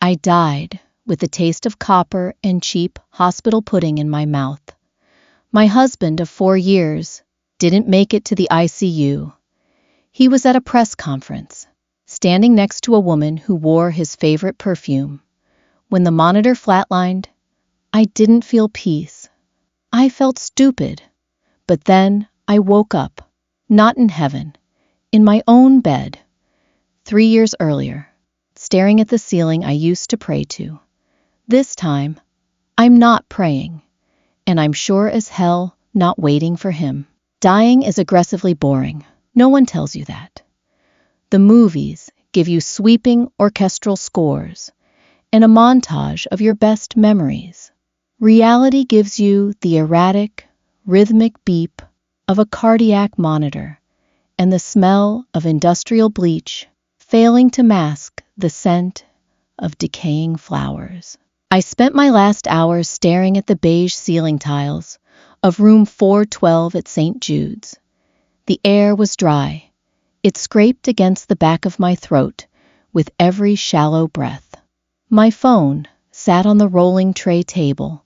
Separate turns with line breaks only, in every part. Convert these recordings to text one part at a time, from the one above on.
I died with the taste of copper and cheap hospital pudding in my mouth. My husband of 4 years didn't make it to the ICU. He was at a press conference, standing next to a woman who wore his favorite perfume. When the monitor flatlined, I didn't feel peace. I felt stupid. But then I woke up, not in heaven, in my own bed, 3 years earlier, staring at the ceiling I used to pray to. This time, I'm not praying, and I'm sure as hell not waiting for him. Dying is aggressively boring. No one tells you that. The movies give you sweeping orchestral scores and a montage of your best memories. Reality gives you the erratic, rhythmic beep of a cardiac monitor and the smell of industrial bleach failing to mask the scent of decaying flowers. I spent my last hours staring at the beige ceiling tiles of room 412 at St. Jude's. The air was dry. It scraped against the back of my throat with every shallow breath. My phone sat on the rolling tray table,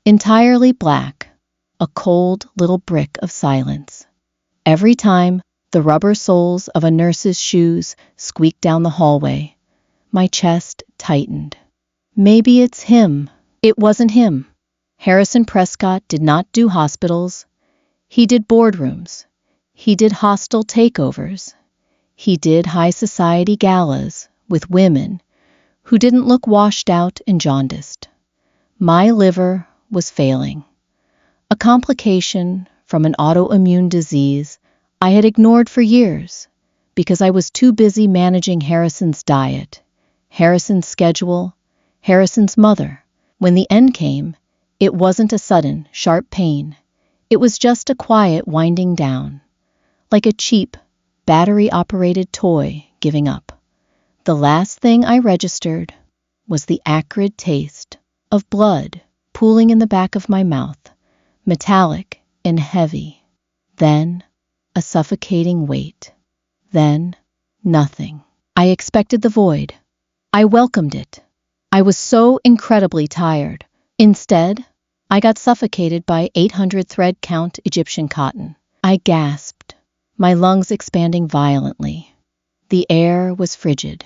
entirely black, a cold little brick of silence. Every time the rubber soles of a nurse's shoes squeaked down the hallway, my chest tightened. Maybe it's him. It wasn't him. Harrison Prescott did not do hospitals. He did boardrooms. He did hostile takeovers. He did high society galas with women who didn't look washed out and jaundiced. My liver was failing. A complication from an autoimmune disease I had ignored for years because I was too busy managing Harrison's diet, Harrison's schedule, Harrison's mother. When the end came, it wasn't a sudden, sharp pain. It was just a quiet winding down, like a cheap, battery-operated toy giving up. The last thing I registered was the acrid taste of blood pooling in the back of my mouth, metallic and heavy. Then, a suffocating weight. Then, nothing. I expected the void. I welcomed it. I was so incredibly tired. Instead, I got suffocated by 800 thread count Egyptian cotton. I gasped, my lungs expanding violently. The air was frigid,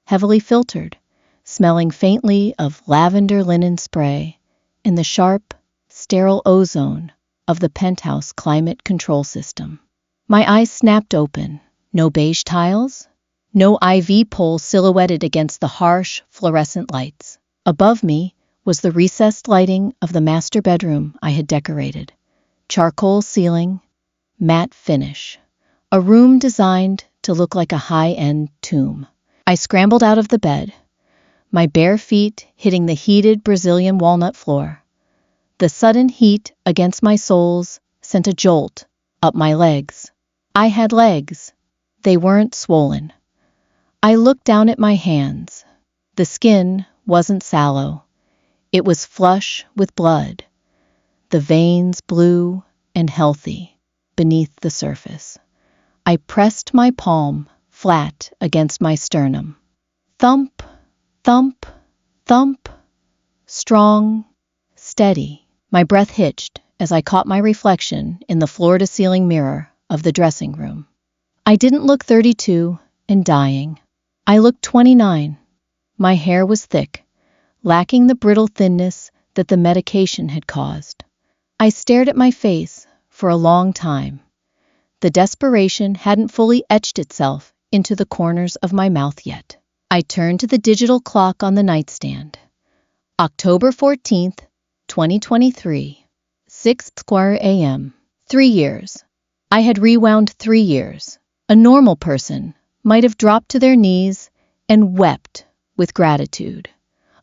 heavily filtered, smelling faintly of lavender linen spray and the sharp, sterile ozone of the penthouse climate control system. My eyes snapped open. No beige tiles, no IV pole silhouetted against the harsh, fluorescent lights. Above me was the recessed lighting of the master bedroom I had decorated. Charcoal ceiling, matte finish. A room designed to look like a high-end tomb. I scrambled out of the bed, my bare feet hitting the heated Brazilian walnut floor. The sudden heat against my soles sent a jolt up my legs. I had legs. They weren't swollen. I looked down at my hands. The skin wasn't sallow. It was flush with blood. The veins blue and healthy beneath the surface. I pressed my palm flat against my sternum. Thump, thump, thump. Strong, steady. My breath hitched as I caught my reflection in the floor-to-ceiling mirror of the dressing room. I didn't look 32 and dying. I looked 29. My hair was thick, lacking the brittle thinness that the medication had caused. I stared at my face for a long time. The desperation hadn't fully etched itself into the corners of my mouth yet. I turned to the digital clock on the nightstand. October 14th, 2023, 6:15 a.m. 3 years. I had rewound 3 years. A normal person might have dropped to their knees and wept with gratitude.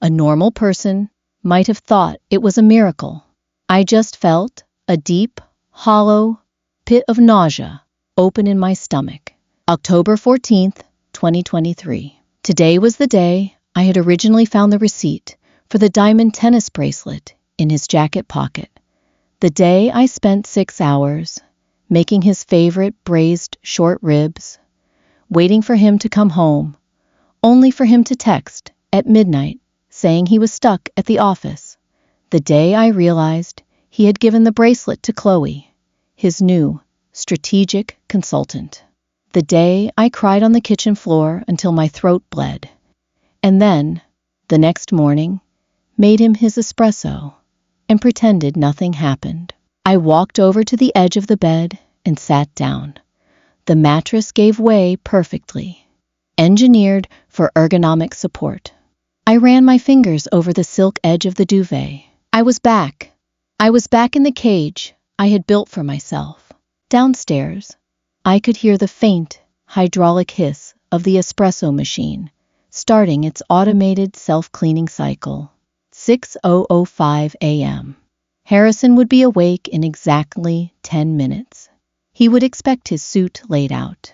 A normal person might have thought it was a miracle. I just felt a deep, hollow pit of nausea open in my stomach. October 14th, 2023. Today was the day I had originally found the receipt for the diamond tennis bracelet in his jacket pocket. The day I spent 6 hours making his favorite braised short ribs, waiting for him to come home, only for him to text at midnight, saying he was stuck at the office. The day I realized he had given the bracelet to Chloe, his new strategic consultant. The day I cried on the kitchen floor until my throat bled. And then, the next morning, made him his espresso and pretended nothing happened. I walked over to the edge of the bed and sat down. The mattress gave way perfectly, engineered for ergonomic support. I ran my fingers over the silk edge of the duvet. I was back. I was back in the cage I had built for myself. Downstairs, I could hear the faint, hydraulic hiss of the espresso machine, starting its automated self-cleaning cycle. 6:05 a.m. Harrison would be awake in exactly 10 minutes. He would expect his suit laid out.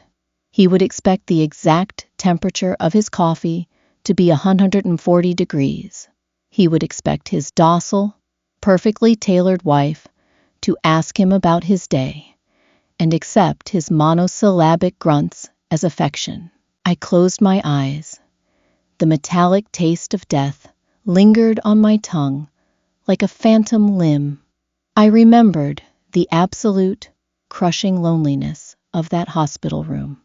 He would expect the exact temperature of his coffee to be 140 degrees. He would expect his docile, perfectly tailored wife to ask him about his day and accept his monosyllabic grunts as affection. I closed my eyes. The metallic taste of death lingered on my tongue like a phantom limb. I remembered the absolute, crushing loneliness of that hospital room.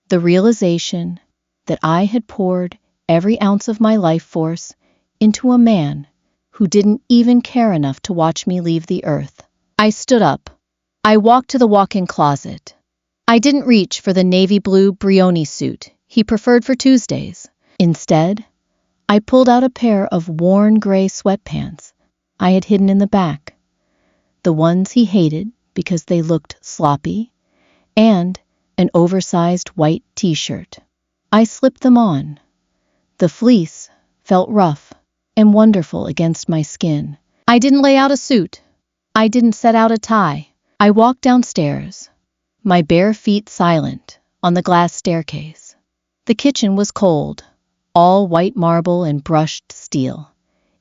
The realization that I had poured every ounce of my life force into a man who didn't even care enough to watch me leave the earth. I stood up. I walked to the walk-in closet. I didn't reach for the navy blue Brioni suit he preferred for Tuesdays. Instead, I pulled out a pair of worn gray sweatpants I had hidden in the back, the ones he hated because they looked sloppy, and an oversized white t-shirt. I slipped them on. The fleece felt rough and wonderful against my skin. I didn't lay out a suit. I didn't set out a tie. I walked downstairs, my bare feet silent on the glass staircase. The kitchen was cold, all white marble and brushed steel.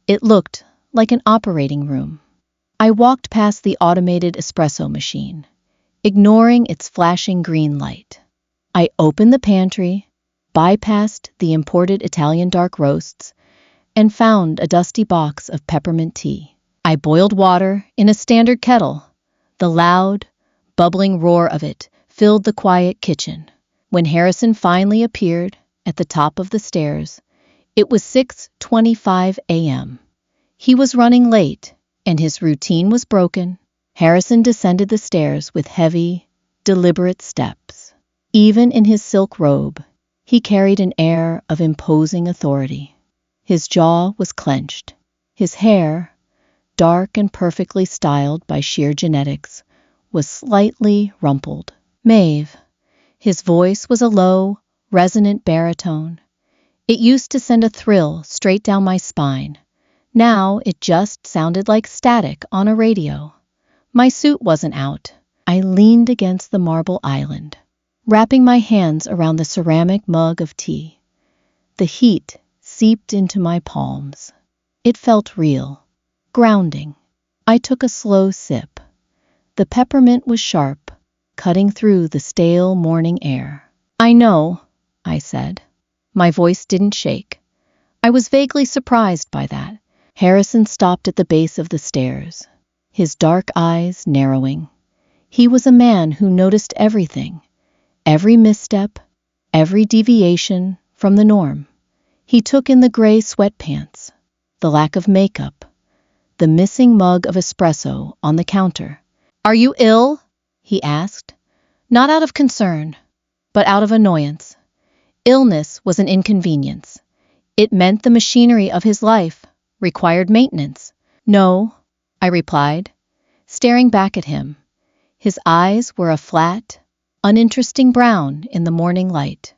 It looked like an operating room. I walked past the automated espresso machine, ignoring its flashing green light. I opened the pantry, bypassed the imported Italian dark roasts, and found a dusty box of peppermint tea. I boiled water in a standard kettle. The loud, bubbling roar of it filled the quiet kitchen. When Harrison finally appeared at the top of the stairs, it was 6:25 a.m. He was running late, and his routine was broken. Harrison descended the stairs with heavy, deliberate steps. Even in his silk robe, he carried an air of imposing authority. His jaw was clenched. His hair, dark and perfectly styled by sheer genetics, was slightly rumpled. Maeve. His voice was a low, resonant baritone. It used to send a thrill straight down my spine. Now it just sounded like static on a radio. My suit wasn't out. I leaned against the marble island, wrapping my hands around the ceramic mug of tea. The heat seeped into my palms. It felt real, grounding. I took a slow sip. The peppermint was sharp, cutting through the stale morning air. "I know," I said. My voice didn't shake. I was vaguely surprised by that. Harrison stopped at the base of the stairs, his dark eyes narrowing. He was a man who noticed everything, every misstep, every deviation from the norm. He took in the gray sweatpants, the lack of makeup, the missing mug of espresso on the counter. "Are you ill?" he asked, not out of concern, but out of annoyance. Illness was an inconvenience. It meant the machinery of his life required maintenance. "No," I replied, staring back at him. His eyes were a flat, uninteresting brown in the morning light.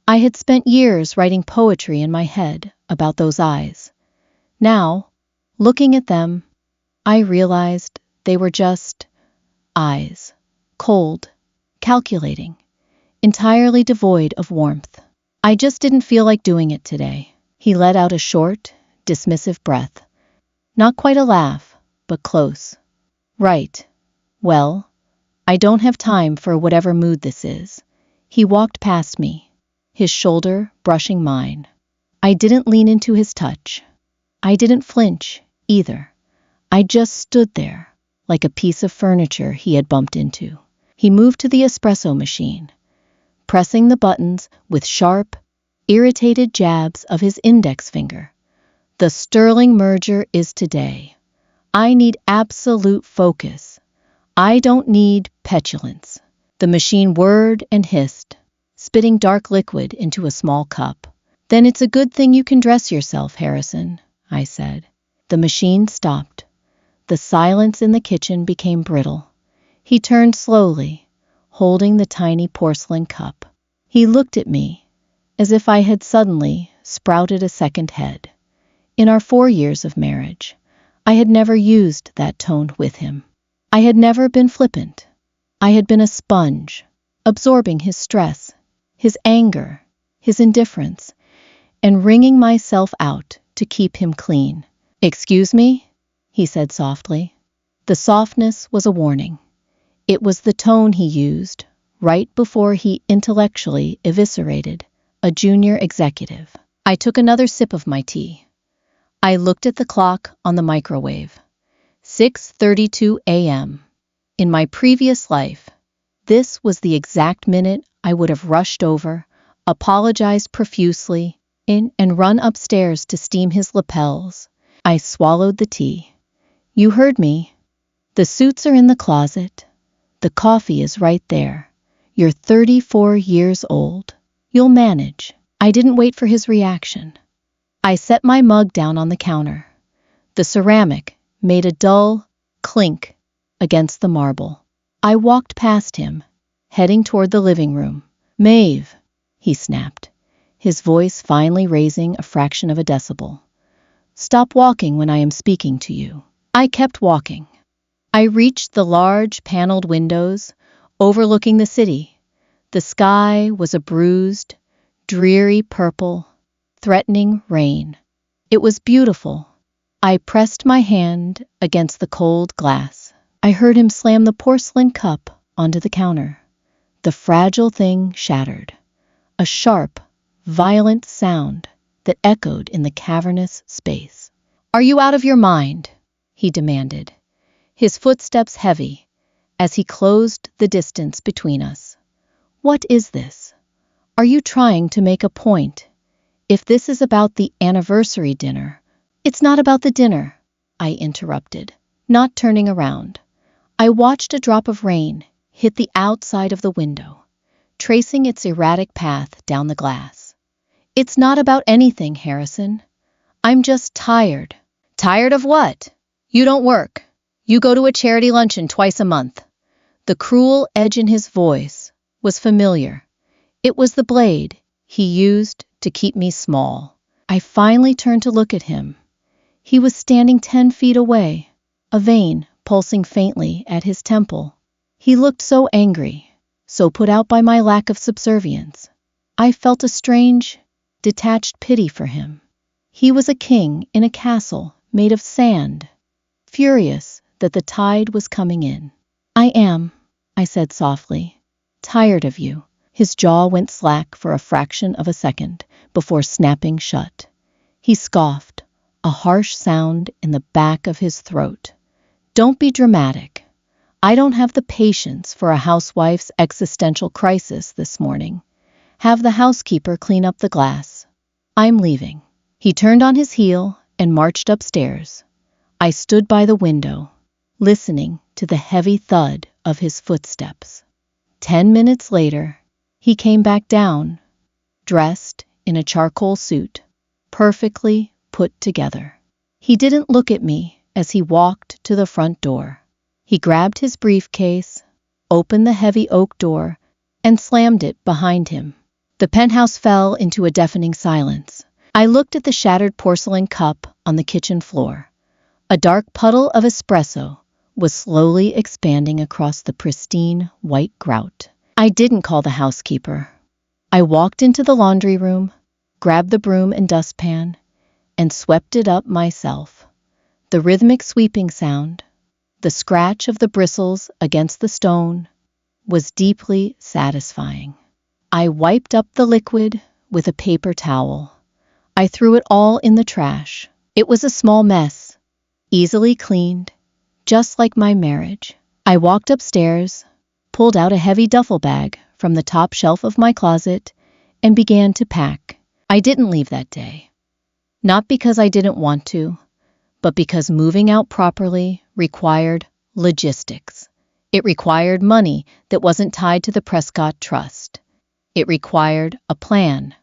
I had spent years writing poetry in my head about those eyes. Now, looking at them, I realized they were just eyes, cold, calculating, entirely devoid of warmth. "I just didn't feel like doing it today." He let out a short, dismissive breath. Not quite a laugh, but close. "Right. Well, I don't have time for whatever mood this is." He walked past me, his shoulder brushing mine. I didn't lean into his touch. I didn't flinch, either. I just stood there, like a piece of furniture he had bumped into. He moved to the espresso machine, pressing the buttons with sharp, irritated jabs of his index finger. The Sterling merger is today. I need absolute focus. I don't need petulance. The machine whirred and hissed, spitting dark liquid into a small cup. Then it's a good thing you can dress yourself, Harrison, I said. The machine stopped. The silence in the kitchen became brittle. He turned slowly, holding the tiny porcelain cup. He looked at me, as if I had suddenly sprouted a second head. In our 4 years of marriage, I had never used that tone with him. I had never been flippant. I had been a sponge, absorbing his stress, his anger, his indifference, and wringing myself out to keep him clean. "Excuse me?" he said softly. The softness was a warning. It was the tone he used right before he intellectually eviscerated a junior executive. I took another sip of my tea. I looked at the clock on the microwave. 6:32 a.m. In my previous life, this was the exact minute I would have rushed over, apologized profusely, and run upstairs to steam his lapels. I swallowed the tea. "You heard me. The suits are in the closet. The coffee is right there. You're 34 years old. You'll manage." I didn't wait for his reaction. I set my mug down on the counter. The ceramic made a dull clink against the marble. I walked past him, heading toward the living room. "Maeve," he snapped, his voice finally raising a fraction of a decibel. "Stop walking when I am speaking to you." I kept walking. I reached the large paneled windows overlooking the city. The sky was a bruised, dreary purple, threatening rain. It was beautiful. I pressed my hand against the cold glass. I heard him slam the porcelain cup onto the counter. The fragile thing shattered. A sharp, violent sound that echoed in the cavernous space. "Are you out of your mind?" he demanded, his footsteps heavy as he closed the distance between us. "What is this? Are you trying to make a point? If this is about the anniversary dinner—" "It's not about the dinner," I interrupted, not turning around. I watched a drop of rain hit the outside of the window, tracing its erratic path down the glass. "It's not about anything, Harrison. I'm just tired." "Tired of what? You don't work. You go to a charity luncheon twice a month." The cruel edge in his voice was familiar. It was the blade he used to keep me small. I finally turned to look at him. He was standing 10 feet away, a vein pulsing faintly at his temple. He looked so angry, so put out by my lack of subservience. I felt a strange, detached pity for him. He was a king in a castle made of sand, furious that the tide was coming in. "I am," I said softly, "tired of you." His jaw went slack for a fraction of a second before snapping shut. He scoffed, a harsh sound in the back of his throat. "Don't be dramatic. I don't have the patience for a housewife's existential crisis this morning. Have the housekeeper clean up the glass. I'm leaving." He turned on his heel and marched upstairs. I stood by the window, listening to the heavy thud of his footsteps. 10 minutes later, he came back down, dressed in a charcoal suit, perfectly put together. He didn't look at me as he walked to the front door. He grabbed his briefcase, opened the heavy oak door, and slammed it behind him. The penthouse fell into a deafening silence. I looked at the shattered porcelain cup on the kitchen floor. A dark puddle of espresso was slowly expanding across the pristine white grout. I didn't call the housekeeper. I walked into the laundry room, grabbed the broom and dustpan, and swept it up myself. The rhythmic sweeping sound, the scratch of the bristles against the stone, was deeply satisfying. I wiped up the liquid with a paper towel. I threw it all in the trash. It was a small mess, easily cleaned, just like my marriage. I walked upstairs, pulled out a heavy duffel bag from the top shelf of my closet, and began to pack. I didn't leave that day. Not because I didn't want to, but because moving out properly required logistics. It required money that wasn't tied to the Prescott Trust. It required a plan.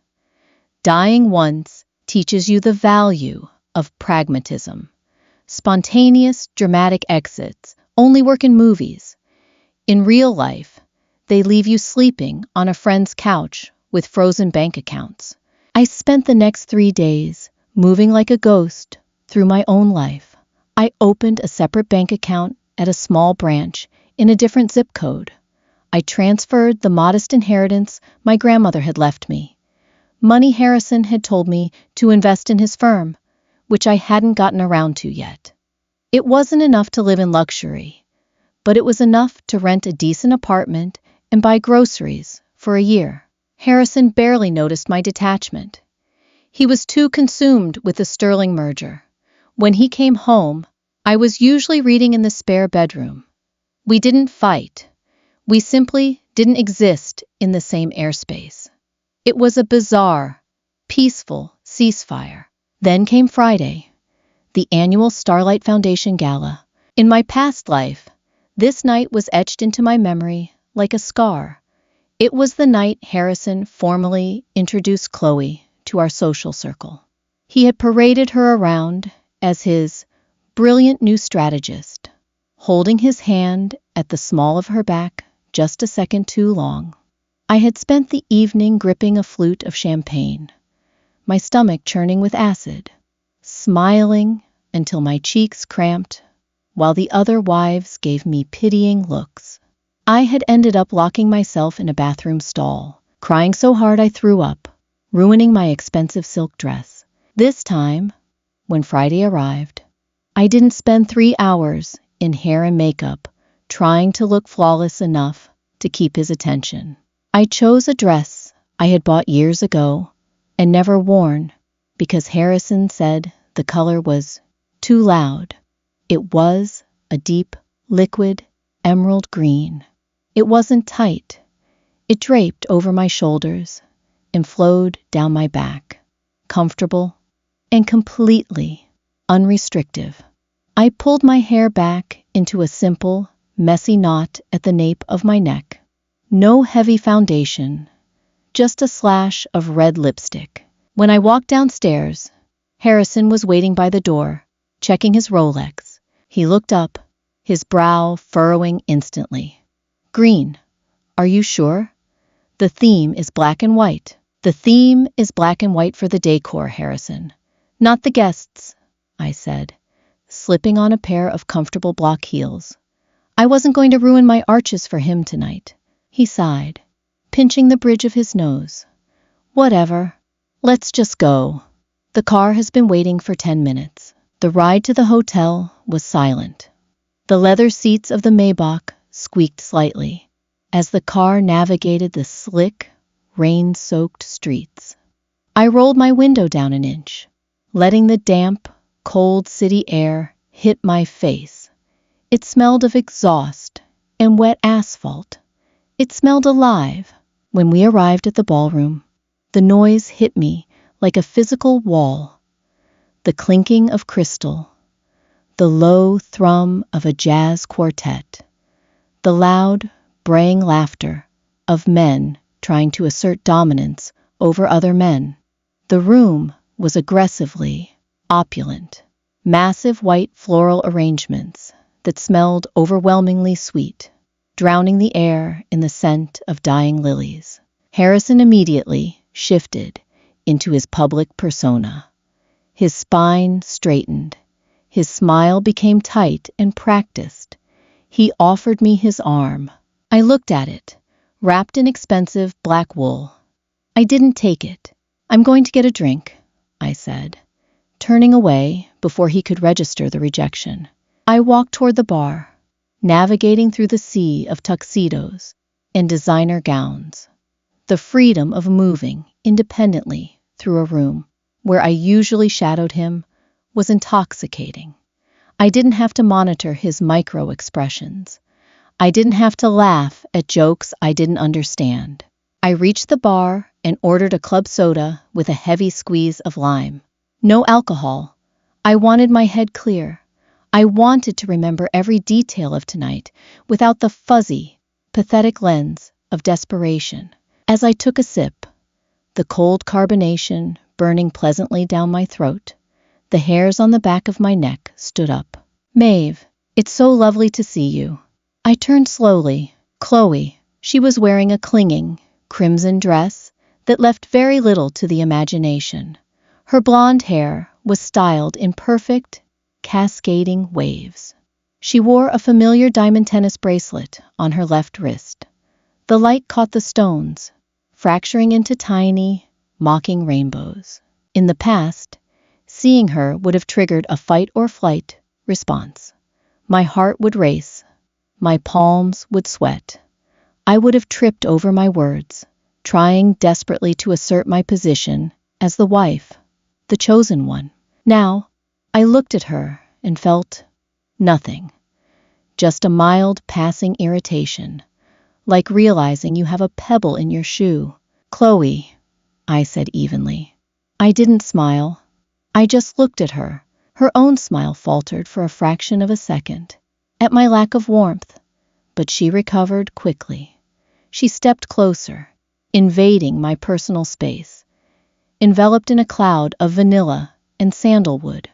Dying once teaches you the value of pragmatism. Spontaneous, dramatic exits only work in movies. In real life, they leave you sleeping on a friend's couch with frozen bank accounts. I spent the next 3 days moving like a ghost through my own life. I opened a separate bank account at a small branch in a different zip code. I transferred the modest inheritance my grandmother had left me. Money Harrison had told me to invest in his firm, which I hadn't gotten around to yet. It wasn't enough to live in luxury, but it was enough to rent a decent apartment and buy groceries for a year. Harrison barely noticed my detachment. He was too consumed with the Sterling merger. When he came home, I was usually reading in the spare bedroom. We didn't fight. We simply didn't exist in the same airspace. It was a bizarre, peaceful ceasefire. Then came Friday, the annual Starlight Foundation Gala. In my past life, this night was etched into my memory like a scar. It was the night Harrison formally introduced Chloe to our social circle. He had paraded her around as his brilliant new strategist, holding his hand at the small of her back just a second too long. I had spent the evening gripping a flute of champagne, my stomach churning with acid, smiling until my cheeks cramped, while the other wives gave me pitying looks. I had ended up locking myself in a bathroom stall, crying so hard I threw up, ruining my expensive silk dress. This time, when Friday arrived, I didn't spend 3 hours in hair and makeup trying to look flawless enough to keep his attention. I chose a dress I had bought years ago and never worn because Harrison said the color was too loud. It was a deep, liquid, emerald green. It wasn't tight. It draped over my shoulders and flowed down my back, comfortable and completely unrestrictive. I pulled my hair back into a simple, messy knot at the nape of my neck. No heavy foundation, just a slash of red lipstick. When I walked downstairs, Harrison was waiting by the door, checking his Rolex. He looked up, his brow furrowing instantly. Green, are you sure? The theme is black and white. The theme is black and white for the decor, Harrison. Not the guests, I said, slipping on a pair of comfortable block heels. I wasn't going to ruin my arches for him tonight. He sighed, pinching the bridge of his nose. Whatever. Let's just go. The car has been waiting for 10 minutes. The ride to the hotel was silent. The leather seats of the Maybach squeaked slightly as the car navigated the slick, rain-soaked streets. I rolled my window down an inch, letting the damp, cold city air hit my face. It smelled of exhaust and wet asphalt. It smelled alive. When we arrived at the ballroom, the noise hit me like a physical wall. The clinking of crystal, the low thrum of a jazz quartet, the loud, braying laughter of men trying to assert dominance over other men. The room was aggressively opulent. Massive white floral arrangements that smelled overwhelmingly sweet, drowning the air in the scent of dying lilies. Harrison immediately shifted into his public persona. His spine straightened. His smile became tight and practiced. He offered me his arm. I looked at it, wrapped in expensive black wool. I didn't take it. I'm going to get a drink, I said, turning away before he could register the rejection. I walked toward the bar, navigating through the sea of tuxedos and designer gowns. The freedom of moving independently through a room where I usually shadowed him, was intoxicating. I didn't have to monitor his micro-expressions. I didn't have to laugh at jokes I didn't understand. I reached the bar and ordered a club soda with a heavy squeeze of lime. No alcohol. I wanted my head clear. I wanted to remember every detail of tonight without the fuzzy, pathetic lens of desperation. As I took a sip, the cold carbonation burning pleasantly down my throat, the hairs on the back of my neck stood up. "Maeve, it's so lovely to see you." I turned slowly. Chloe. She was wearing a clinging, crimson dress that left very little to the imagination. Her blonde hair was styled in perfect, cascading waves. She wore a familiar diamond tennis bracelet on her left wrist. The light caught the stones, fracturing into tiny, mocking rainbows. In the past, seeing her would have triggered a fight or flight response. My heart would race. My palms would sweat. I would have tripped over my words, trying desperately to assert my position as the wife, the chosen one. Now, I looked at her and felt nothing, just a mild passing irritation, like realizing you have a pebble in your shoe. "Chloe," I said evenly. I didn't smile. I just looked at her. Her own smile faltered for a fraction of a second, at my lack of warmth, but she recovered quickly. She stepped closer, invading my personal space, enveloped in a cloud of vanilla and sandalwood.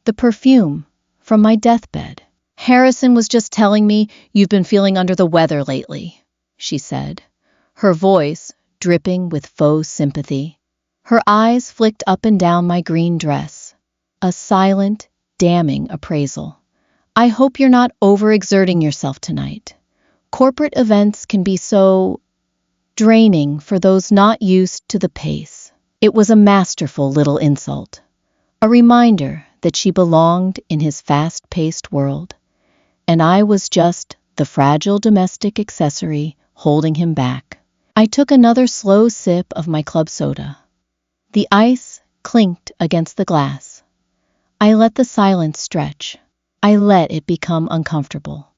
The perfume from my deathbed. "Harrison was just telling me you've been feeling under the weather lately," she said, her voice dripping with faux sympathy. Her eyes flicked up and down my green dress, a silent, damning appraisal. "I hope you're not overexerting yourself tonight. Corporate events can be so draining for those not used to the pace." It was a masterful little insult, a reminder that she belonged in his fast-paced world, and I was just the fragile domestic accessory holding him back. I took another slow sip of my club soda. The ice clinked against the glass. I let the silence stretch. I let it become uncomfortable.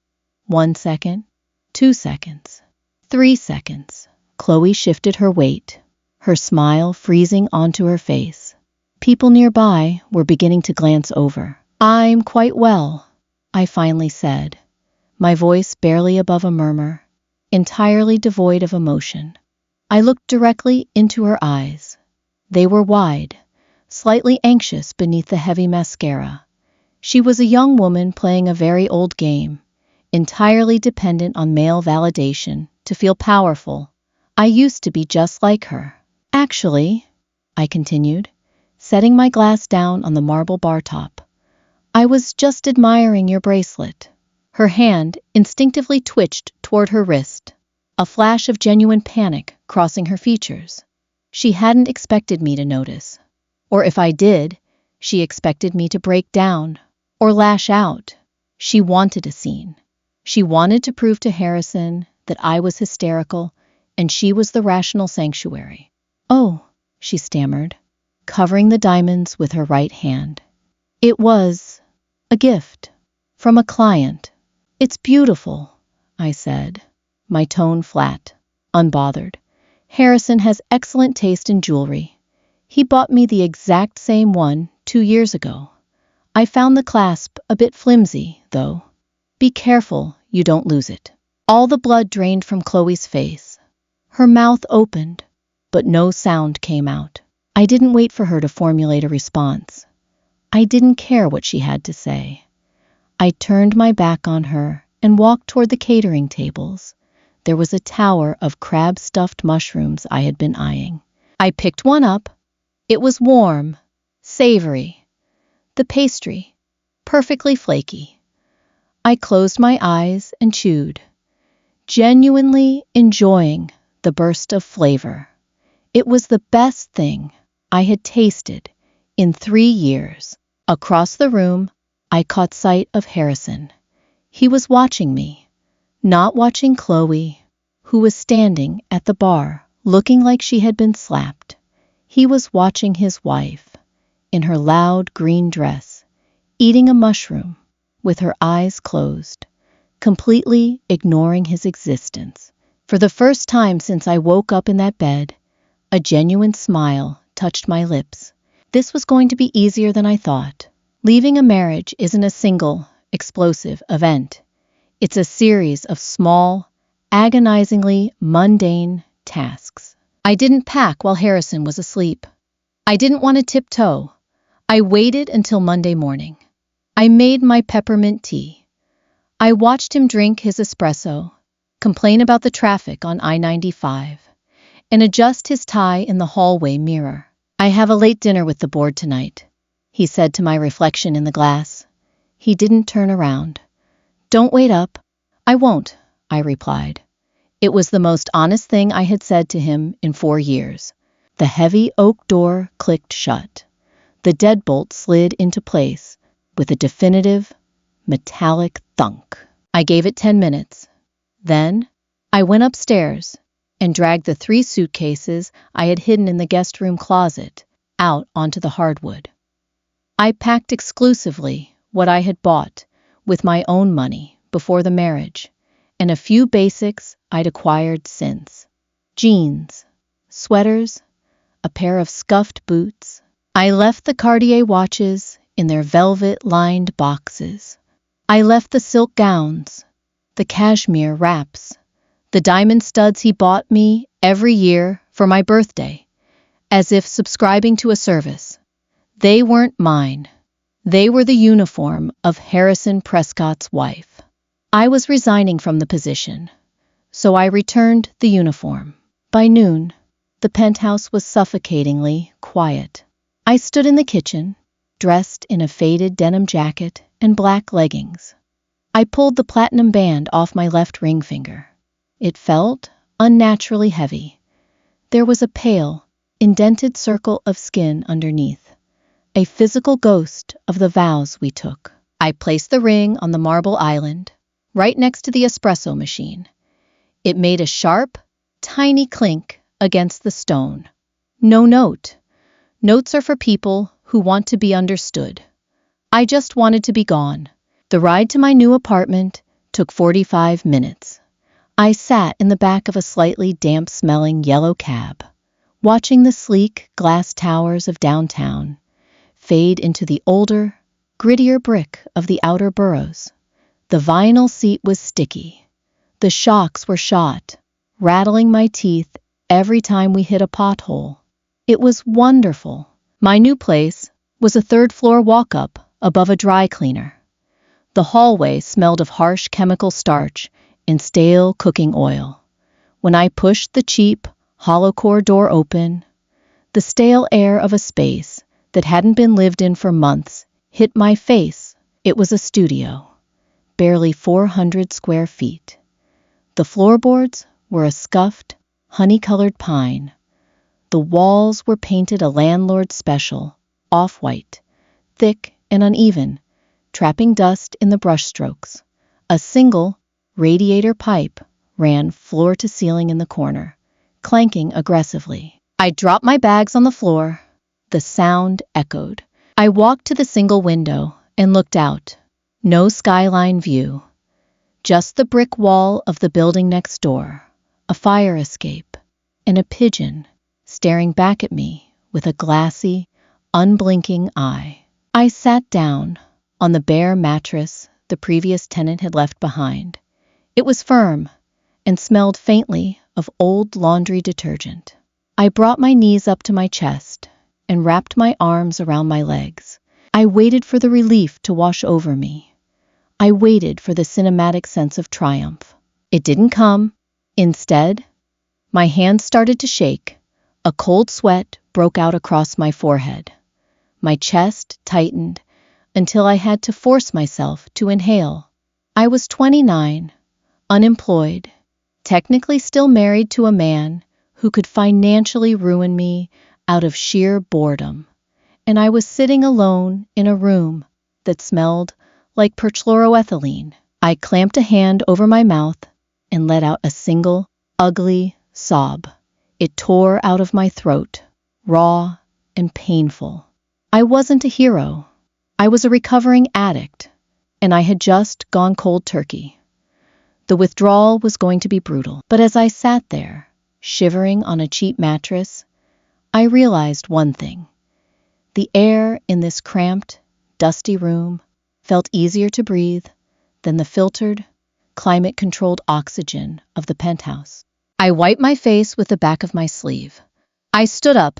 1 second, 2 seconds, 3 seconds. Chloe shifted her weight, her smile freezing onto her face. People nearby were beginning to glance over. "I'm quite well," I finally said, my voice barely above a murmur, entirely devoid of emotion. I looked directly into her eyes. They were wide, slightly anxious beneath the heavy mascara. She was a young woman playing a very old game, entirely dependent on male validation to feel powerful. I used to be just like her. "Actually," I continued, setting my glass down on the marble bar top, "I was just admiring your bracelet." Her hand instinctively twitched toward her wrist, a flash of genuine panic crossing her features. She hadn't expected me to notice. Or if I did, she expected me to break down or lash out. She wanted a scene. She wanted to prove to Harrison that I was hysterical and she was the rational sanctuary. "Oh," she stammered, covering the diamonds with her right hand. "It was a gift from a client." "It's beautiful," I said, my tone flat, unbothered. "Harrison has excellent taste in jewelry. He bought me the exact same one 2 years ago. I found the clasp a bit flimsy, though. Be careful you don't lose it." All the blood drained from Chloe's face. Her mouth opened, but no sound came out. I didn't wait for her to formulate a response. I didn't care what she had to say. I turned my back on her and walked toward the catering tables. There was a tower of crab-stuffed mushrooms I had been eyeing. I picked one up. It was warm, savory. The pastry, perfectly flaky. I closed my eyes and chewed, genuinely enjoying the burst of flavor. It was the best thing I had tasted in 3 years. Across the room, I caught sight of Harrison. He was watching me, not watching Chloe, who was standing at the bar, looking like she had been slapped. He was watching his wife, in her loud green dress, eating a mushroom, with her eyes closed, completely ignoring his existence. For the first time since I woke up in that bed, a genuine smile touched my lips. This was going to be easier than I thought. Leaving a marriage isn't a single, explosive event. It's a series of small, agonizingly mundane tasks. I didn't pack while Harrison was asleep. I didn't want to tiptoe. I waited until Monday morning. I made my peppermint tea. I watched him drink his espresso, complain about the traffic on I-95, and adjust his tie in the hallway mirror. "I have a late dinner with the board tonight," he said to my reflection in the glass. He didn't turn around. "Don't wait up." "I won't," I replied. It was the most honest thing I had said to him in 4 years. The heavy oak door clicked shut. The deadbolt slid into place with a definitive, metallic thunk. I gave it 10 minutes. Then I went upstairs and dragged the 3 suitcases I had hidden in the guest room closet out onto the hardwood. I packed exclusively what I had bought with my own money before the marriage, and a few basics I'd acquired since. Jeans, sweaters, a pair of scuffed boots. I left the Cartier watches in their velvet-lined boxes. I left the silk gowns, the cashmere wraps, the diamond studs he bought me every year for my birthday, as if subscribing to a service. They weren't mine. They were the uniform of Harrison Prescott's wife. I was resigning from the position, so I returned the uniform. By noon, the penthouse was suffocatingly quiet. I stood in the kitchen, dressed in a faded denim jacket and black leggings. I pulled the platinum band off my left ring finger. It felt unnaturally heavy. There was a pale, indented circle of skin underneath, a physical ghost of the vows we took. I placed the ring on the marble island, right next to the espresso machine. It made a sharp, tiny clink against the stone. No note. Notes are for people who want to be understood. I just wanted to be gone. The ride to my new apartment took 45 minutes. I sat in the back of a slightly damp-smelling yellow cab, watching the sleek glass towers of downtown fade into the older, grittier brick of the outer boroughs. The vinyl seat was sticky. The shocks were shot, rattling my teeth every time we hit a pothole. It was wonderful. My new place was a 3rd-floor walk-up above a dry cleaner. The hallway smelled of harsh chemical starch and stale cooking oil. When I pushed the cheap, hollow-core door open, the stale air of a space that hadn't been lived in for months hit my face. It was a studio, barely 400 square feet. The floorboards were a scuffed, honey-colored pine. The walls were painted a landlord special, off-white, thick and uneven, trapping dust in the brushstrokes. A single, radiator pipe ran floor to ceiling in the corner, clanking aggressively. I dropped my bags on the floor. The sound echoed. I walked to the single window and looked out. No skyline view. Just the brick wall of the building next door, a fire escape, and a pigeon staring back at me with a glassy, unblinking eye. I sat down on the bare mattress the previous tenant had left behind. It was firm and smelled faintly of old laundry detergent. I brought my knees up to my chest and wrapped my arms around my legs. I waited for the relief to wash over me. I waited for the cinematic sense of triumph. It didn't come. Instead, my hands started to shake. A cold sweat broke out across my forehead. My chest tightened until I had to force myself to inhale. I was 29, unemployed, technically still married to a man who could financially ruin me out of sheer boredom, and I was sitting alone in a room that smelled like perchloroethylene. I clamped a hand over my mouth and let out a single, ugly sob. It tore out of my throat, raw and painful. I wasn't a hero. I was a recovering addict, and I had just gone cold turkey. The withdrawal was going to be brutal. But as I sat there, shivering on a cheap mattress, I realized one thing. The air in this cramped, dusty room felt easier to breathe than the filtered, climate-controlled oxygen of the penthouse. I wiped my face with the back of my sleeve. I stood up.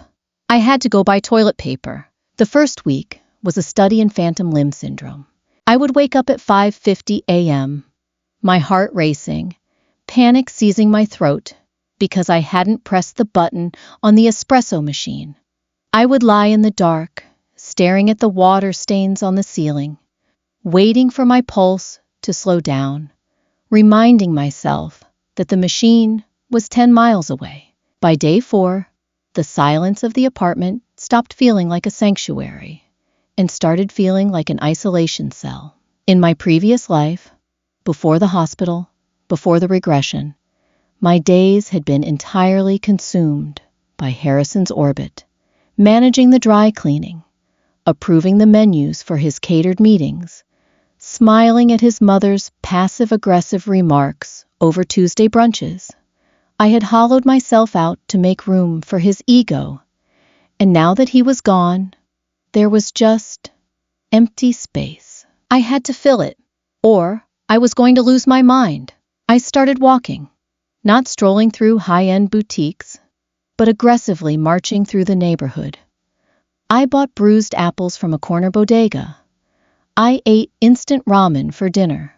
I had to go buy toilet paper. The first week was a study in phantom limb syndrome. I would wake up at 5:50 a.m., my heart racing, panic seizing my throat because I hadn't pressed the button on the espresso machine. I would lie in the dark, staring at the water stains on the ceiling, waiting for my pulse to slow down, reminding myself that the machine was 10 miles away. By day 4, the silence of the apartment stopped feeling like a sanctuary and started feeling like an isolation cell. In my previous life, before the hospital, before the regression, my days had been entirely consumed by Harrison's orbit, managing the dry cleaning, approving the menus for his catered meetings, smiling at his mother's passive-aggressive remarks over Tuesday brunches. I had hollowed myself out to make room for his ego, and now that he was gone, there was just empty space. I had to fill it, or I was going to lose my mind. I started walking, not strolling through high-end boutiques, but aggressively marching through the neighborhood. I bought bruised apples from a corner bodega. I ate instant ramen for dinner,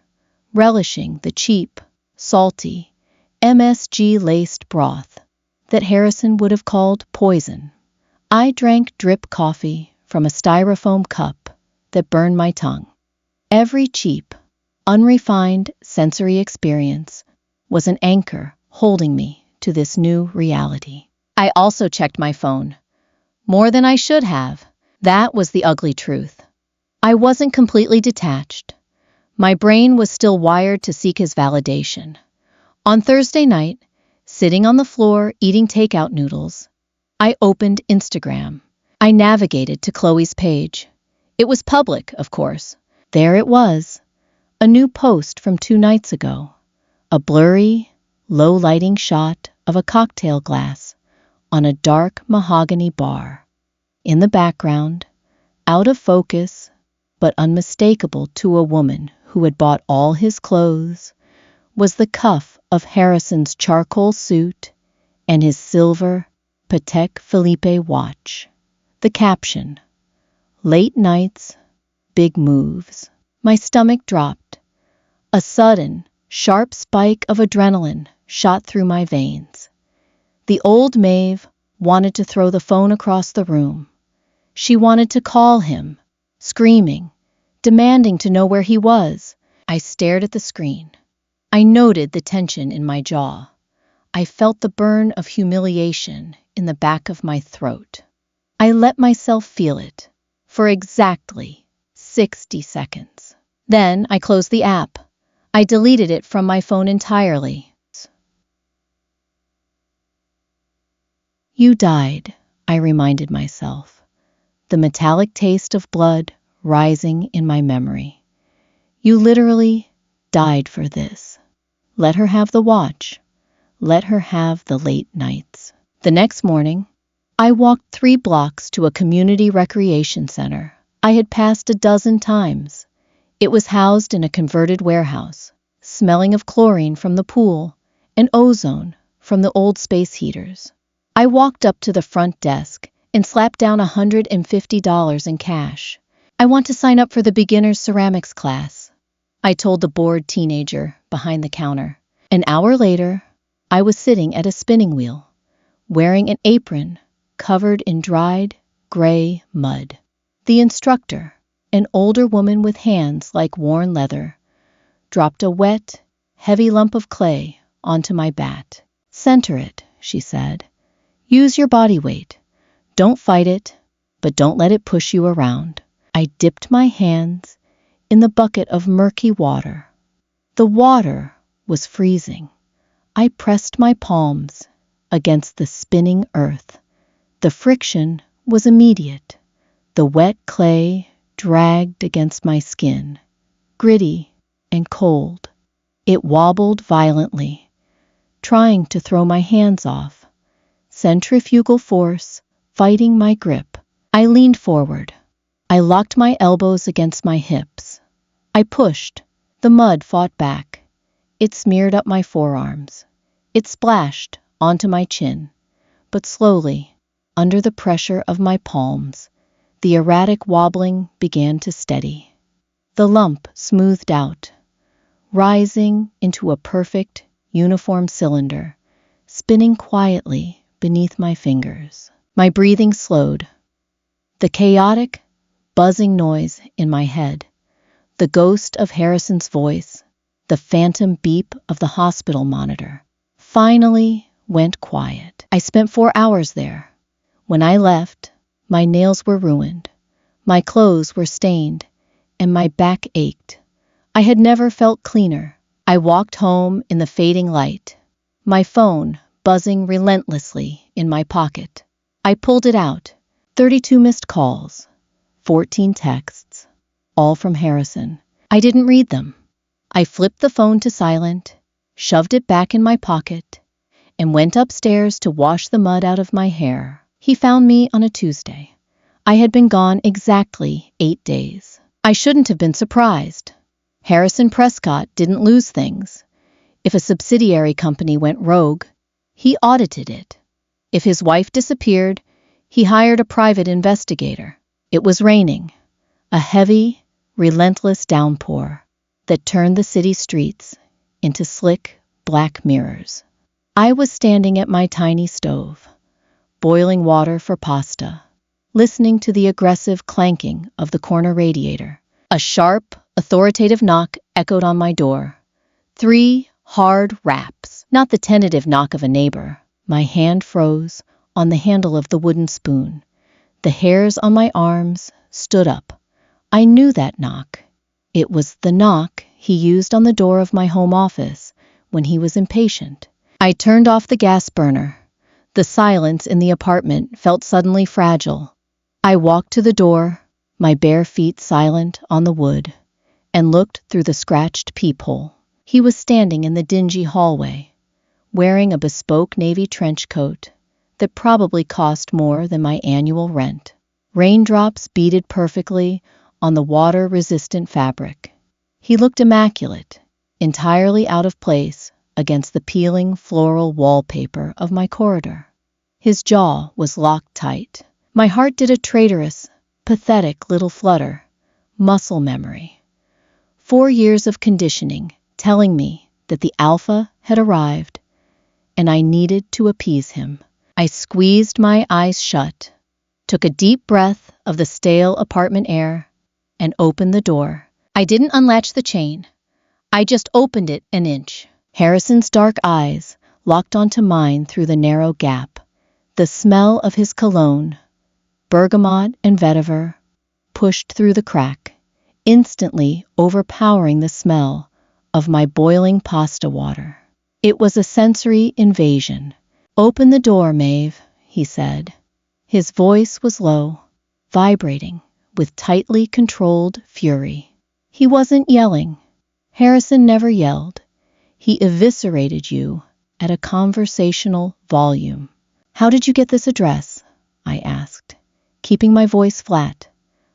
relishing the cheap, salty, MSG-laced broth that Harrison would have called poison. I drank drip coffee from a styrofoam cup that burned my tongue. Every cheap, unrefined sensory experience was an anchor holding me to this new reality. I also checked my phone. More than I should have. That was the ugly truth. I wasn't completely detached. My brain was still wired to seek his validation. On Thursday night, sitting on the floor eating takeout noodles, I opened Instagram. I navigated to Chloe's page. It was public, of course. There it was, a new post from 2 nights ago. A blurry, low-lighting shot of a cocktail glass on a dark mahogany bar. In the background, out of focus, but unmistakable to a woman who had bought all his clothes, was the cuff of Harrison's charcoal suit and his silver Patek Philippe watch. The caption, "Late nights, big moves." My stomach dropped. A sudden, sharp spike of adrenaline shot through my veins. The old Maeve wanted to throw the phone across the room. She wanted to call him, screaming, demanding to know where he was. I stared at the screen. I noted the tension in my jaw. I felt the burn of humiliation in the back of my throat. I let myself feel it for exactly 60 seconds. Then I closed the app. I deleted it from my phone entirely. "You died," I reminded myself, the metallic taste of blood rising in my memory. "You literally died for this." Let her have the watch. Let her have the late nights. The next morning, I walked 3 blocks to a community recreation center I had passed a dozen times. It was housed in a converted warehouse, smelling of chlorine from the pool and ozone from the old space heaters. I walked up to the front desk and slapped down $150 in cash. "I want to sign up for the beginner's ceramics class," I told the bored teenager behind the counter. An hour later, I was sitting at a spinning wheel, wearing an apron covered in dried, gray mud. The instructor, an older woman with hands like worn leather, dropped a wet, heavy lump of clay onto my bat. "Center it," she said. "Use your body weight. Don't fight it, but don't let it push you around." I dipped my hands in the bucket of murky water. The water was freezing. I pressed my palms against the spinning earth. The friction was immediate. The wet clay dragged against my skin, gritty and cold. It wobbled violently, trying to throw my hands off, centrifugal force fighting my grip. I leaned forward. I locked my elbows against my hips. I pushed. The mud fought back. It smeared up my forearms. It splashed onto my chin. But slowly, under the pressure of my palms, the erratic wobbling began to steady. The lump smoothed out, rising into a perfect, uniform cylinder, spinning quietly beneath my fingers. My breathing slowed. The chaotic, buzzing noise in my head, the ghost of Harrison's voice, the phantom beep of the hospital monitor, finally went quiet. I spent 4 hours there. When I left, my nails were ruined, my clothes were stained, and my back ached. I had never felt cleaner. I walked home in the fading light, my phone buzzing relentlessly in my pocket. I pulled it out. 32 missed calls, 14 texts, all from Harrison. I didn't read them. I flipped the phone to silent, shoved it back in my pocket, and went upstairs to wash the mud out of my hair. He found me on a Tuesday. I had been gone exactly 8 days. I shouldn't have been surprised. Harrison Prescott didn't lose things. If a subsidiary company went rogue, he audited it. If his wife disappeared, he hired a private investigator. It was raining, a heavy, relentless downpour that turned the city streets into slick, black mirrors. I was standing at my tiny stove, boiling water for pasta, listening to the aggressive clanking of the corner radiator. A sharp, authoritative knock echoed on my door. 3 hard raps, not the tentative knock of a neighbor. My hand froze on the handle of the wooden spoon. The hairs on my arms stood up. I knew that knock. It was the knock he used on the door of my home office when he was impatient. I turned off the gas burner. The silence in the apartment felt suddenly fragile. I walked to the door, my bare feet silent on the wood, and looked through the scratched peephole. He was standing in the dingy hallway, wearing a bespoke navy trench coat that probably cost more than my annual rent. Raindrops beaded perfectly on the water-resistant fabric. He looked immaculate, entirely out of place against the peeling floral wallpaper of my corridor. His jaw was locked tight. My heart did a traitorous, pathetic little flutter. Muscle memory. 4 years of conditioning telling me that the alpha had arrived, and I needed to appease him. I squeezed my eyes shut, took a deep breath of the stale apartment air, and opened the door. I didn't unlatch the chain. I just opened it an inch. Harrison's dark eyes locked onto mine through the narrow gap. The smell of his cologne, bergamot and vetiver, pushed through the crack, instantly overpowering the smell of my boiling pasta water. It was a sensory invasion. "Open the door, Maeve," he said. His voice was low, vibrating with tightly controlled fury. He wasn't yelling. Harrison never yelled. He eviscerated you at a conversational volume. "How did you get this address?" I asked, keeping my voice flat.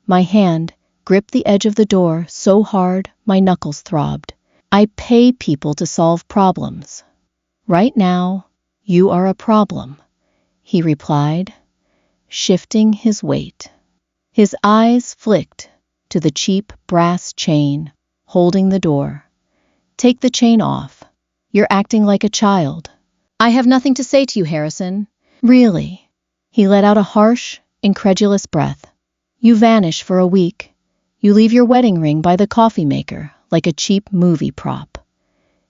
My hand gripped the edge of the door so hard my knuckles throbbed. "I pay people to solve problems. Right now, you are a problem," he replied, shifting his weight. His eyes flicked to the cheap brass chain holding the door. "Take the chain off. You're acting like a child." "I have nothing to say to you, Harrison." "Really?" He let out a harsh, incredulous breath. "You vanish for a week. You leave your wedding ring by the coffee maker like a cheap movie prop.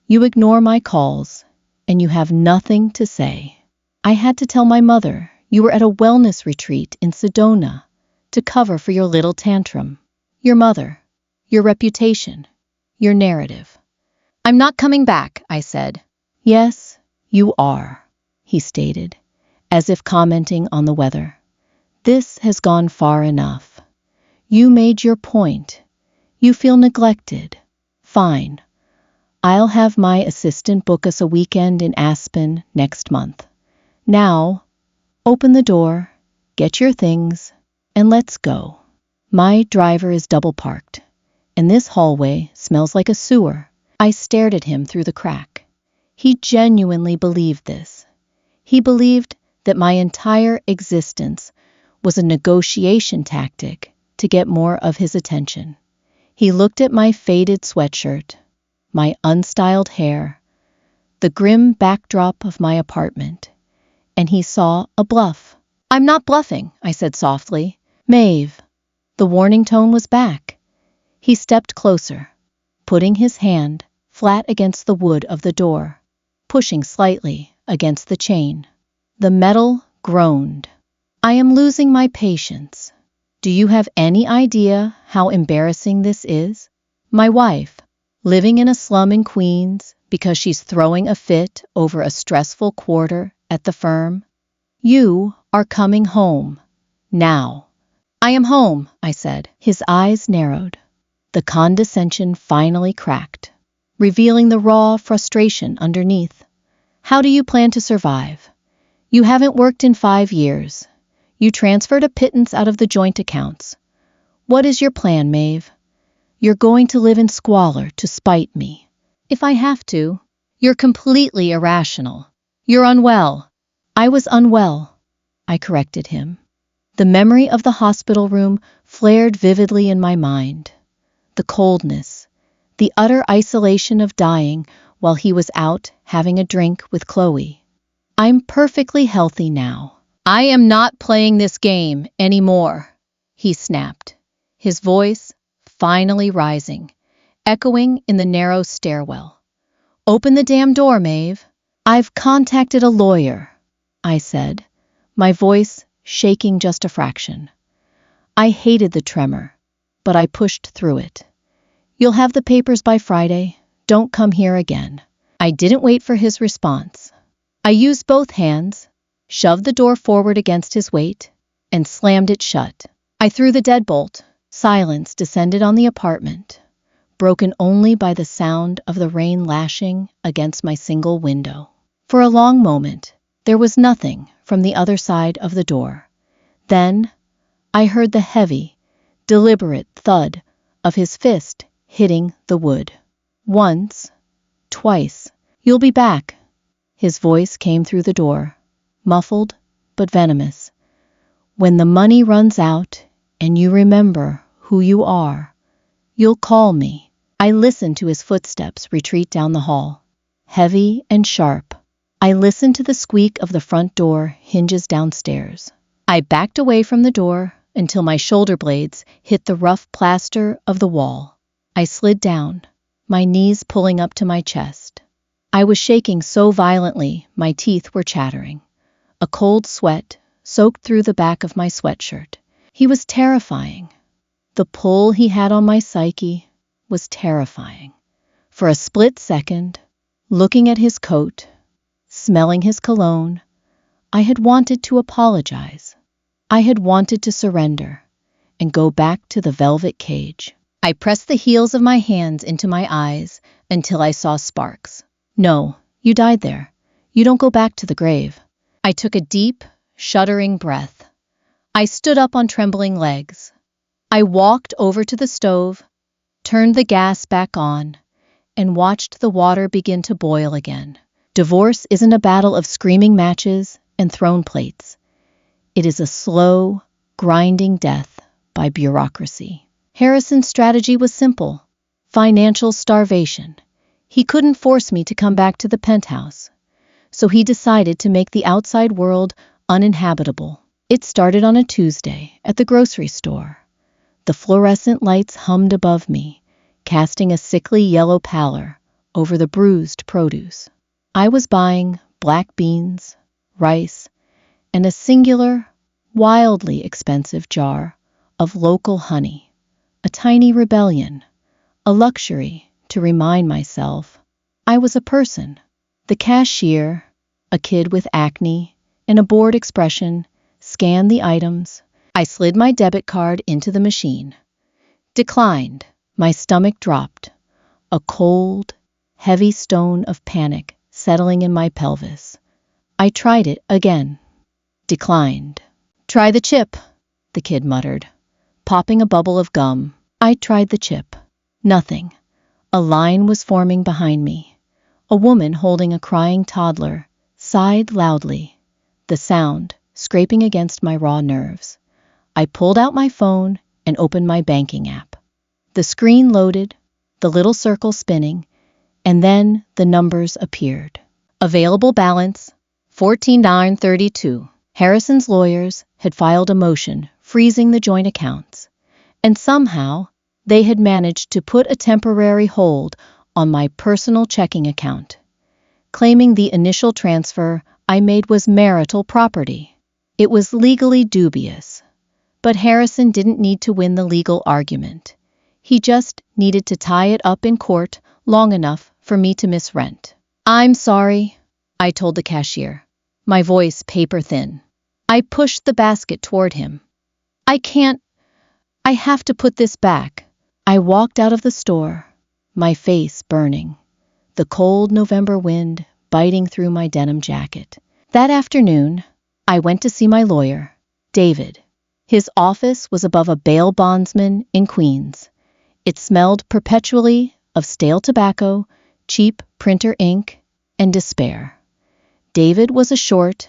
You ignore my calls, and you have nothing to say. I had to tell my mother you were at a wellness retreat in Sedona to cover for your little tantrum. Your mother, your reputation, your narrative." "I'm not coming back," I said. "Yes, you are," he stated, as if commenting on the weather. "This has gone far enough. You made your point. You feel neglected. Fine. I'll have my assistant book us a weekend in Aspen next month. Now, open the door, get your things, and let's go. My driver is double parked, and this hallway smells like a sewer. I stared at him through the crack. He genuinely believed this. He believed that my entire existence was a negotiation tactic to get more of his attention. He looked at my faded sweatshirt, my unstyled hair, the grim backdrop of my apartment, and he saw a bluff. "I'm not bluffing," I said softly. "Maeve." The warning tone was back. He stepped closer, putting his hand flat against the wood of the door, pushing slightly against the chain. The metal groaned. "I am losing my patience. Do you have any idea how embarrassing this is? My wife, living in a slum in Queens because she's throwing a fit over a stressful quarter at the firm. You are coming home. Now." "I am home," I said. His eyes narrowed. The condescension finally cracked, revealing the raw frustration underneath. "How do you plan to survive? You haven't worked in 5 years. You transferred a pittance out of the joint accounts. What is your plan, Maeve? You're going to live in squalor to spite me. If I have to. You're completely irrational. You're unwell." "I was unwell," I corrected him. The memory of the hospital room flared vividly in my mind. The coldness, the utter isolation of dying while he was out having a drink with Chloe. "I'm perfectly healthy now. I am not playing this game anymore," he snapped, his voice finally rising, echoing in the narrow stairwell. "Open the damn door, Maeve." "I've contacted a lawyer," I said, my voice shaking just a fraction. I hated the tremor, but I pushed through it. "You'll have the papers by Friday. Don't come here again." I didn't wait for his response. I used both hands, shoved the door forward against his weight, and slammed it shut. I threw the deadbolt. Silence descended on the apartment, broken only by the sound of the rain lashing against my single window. For a long moment, there was nothing from the other side of the door. Then, I heard the heavy, deliberate thud of his fist hitting the wood. Once, twice. "You'll be back." His voice came through the door, muffled but venomous. "When the money runs out and you remember who you are, you'll call me." I listened to his footsteps retreat down the hall, heavy and sharp. I listened to the squeak of the front door hinges downstairs. I backed away from the door until my shoulder blades hit the rough plaster of the wall. I slid down, my knees pulling up to my chest. I was shaking so violently my teeth were chattering. A cold sweat soaked through the back of my sweatshirt. He was terrifying. The pull he had on my psyche was terrifying. For a split second, looking at his coat, smelling his cologne, I had wanted to apologize. I had wanted to surrender and go back to the velvet cage. I pressed the heels of my hands into my eyes until I saw sparks. "No, you died there. You don't go back to the grave." I took a deep, shuddering breath. I stood up on trembling legs. I walked over to the stove, turned the gas back on, and watched the water begin to boil again. Divorce isn't a battle of screaming matches and thrown plates. It is a slow, grinding death by bureaucracy. Harrison's strategy was simple: financial starvation. He couldn't force me to come back to the penthouse, so he decided to make the outside world uninhabitable. It started on a Tuesday at the grocery store. The fluorescent lights hummed above me, casting a sickly yellow pallor over the bruised produce. I was buying black beans, rice, and a singular, wildly expensive jar of local honey. A tiny rebellion, a luxury to remind myself I was a person. The cashier, a kid with acne and a bored expression, scanned the items. I slid my debit card into the machine. Declined. My stomach dropped. A cold, heavy stone of panic settling in my pelvis. I tried it again. Declined. Try the chip, the kid muttered, popping a bubble of gum. I tried the chip. Nothing. A line was forming behind me. A woman holding a crying toddler sighed loudly, the sound scraping against my raw nerves. I pulled out my phone and opened my banking app. The screen loaded, the little circle spinning, and then the numbers appeared. Available balance, $14.32. Harrison's lawyers had filed a motion freezing the joint accounts, and somehow they had managed to put a temporary hold on my personal checking account, claiming the initial transfer I made was marital property. It was legally dubious, but Harrison didn't need to win the legal argument. He just needed to tie it up in court long enough for me to miss rent. "I'm sorry," I told the cashier, my voice paper thin. I pushed the basket toward him. "I can't. I have to put this back." I walked out of the store, my face burning, the cold November wind biting through my denim jacket. That afternoon, I went to see my lawyer, David. His office was above a bail bondsman in Queens. It smelled perpetually of stale tobacco, cheap printer ink, and despair. David was a short,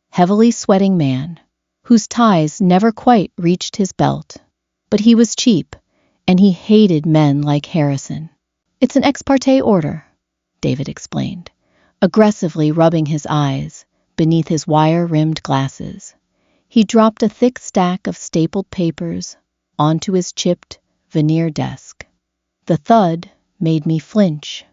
heavily sweating man, whose ties never quite reached his belt. But he was cheap, and he hated men like Harrison. "It's an ex parte order," David explained, aggressively rubbing his eyes beneath his wire-rimmed glasses. He dropped a thick stack of stapled papers onto his chipped veneer desk. The thud made me flinch.